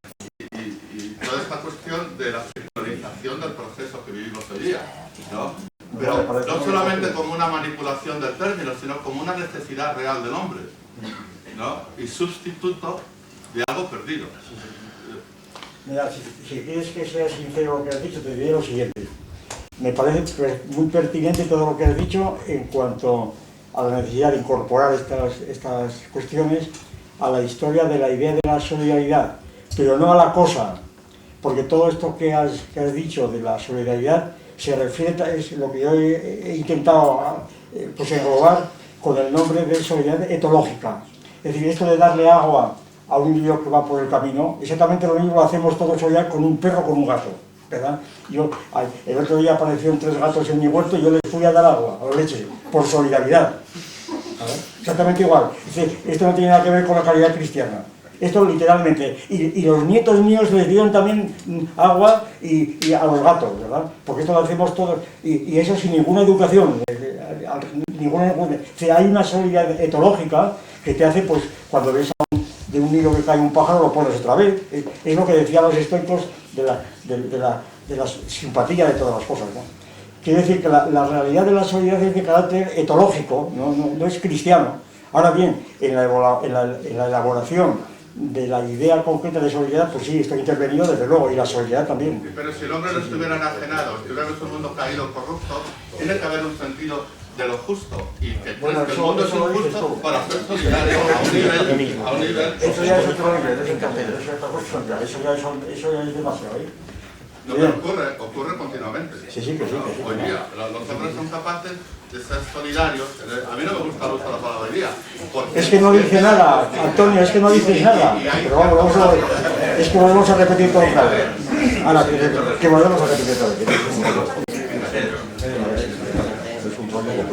y toda esta cuestión de la sectorización del proceso que vivimos hoy día, ¿no? Pero no solamente como una manipulación del término, sino como una necesidad real del hombre, ¿no? Y sustituto de algo perdido. Mira, si quieres que sea sincero lo que has dicho, te diré lo siguiente. Me parece muy pertinente todo lo que has dicho en cuanto a la necesidad de incorporar estas cuestiones a la historia de la idea de la solidaridad, pero no a la cosa, porque todo esto que has dicho de la solidaridad se refiere, es lo que yo he intentado pues englobar con el nombre de solidaridad etológica. Es decir, esto de darle agua a un niño que va por el camino, exactamente lo mismo lo hacemos todos hoy con un perro, con un gato, ¿verdad? El otro día aparecieron 3 gatos en mi huerto y yo les fui a dar agua, o leche, por solidaridad. Exactamente igual. Esto no tiene nada que ver con la caridad cristiana. Esto literalmente. Y los nietos míos les dieron también agua y a los gatos, ¿verdad? Porque esto lo hacemos todos. Y eso sin ninguna educación. Hay una solidaridad etológica que te hace, pues, cuando ves de un nido que cae un pájaro, lo pones otra vez. Es lo que decían los estoicos de la simpatía de todas las cosas, ¿no? Quiere decir que la realidad de la solidaridad es de carácter etológico, no es cristiano. Ahora bien, en la elaboración de la idea concreta de solidaridad, pues sí, está intervenido desde luego, y la solidaridad también. Pero si el hombre no estuviera enajenado, estuviera en un mundo caído, corrupto, tiene que haber un sentido de lo justo, y que bueno, el mundo es injusto para ser solidario a un nivel... Eso ya es otro nivel, es incapaz, eso ya es demasiado, ¿eh? No, pero ocurre continuamente. Sí, que sí. Hoy día, los hombres son capaces de ser solidarios. A mí no me gusta el uso de la palabra hoy día. Es que no dice nada, Antonio, es que no dices nada. Pero vamos, es que volvemos a repetir todo otra vez. Ahora, que volvemos a repetir todo otra vez. Es un problema.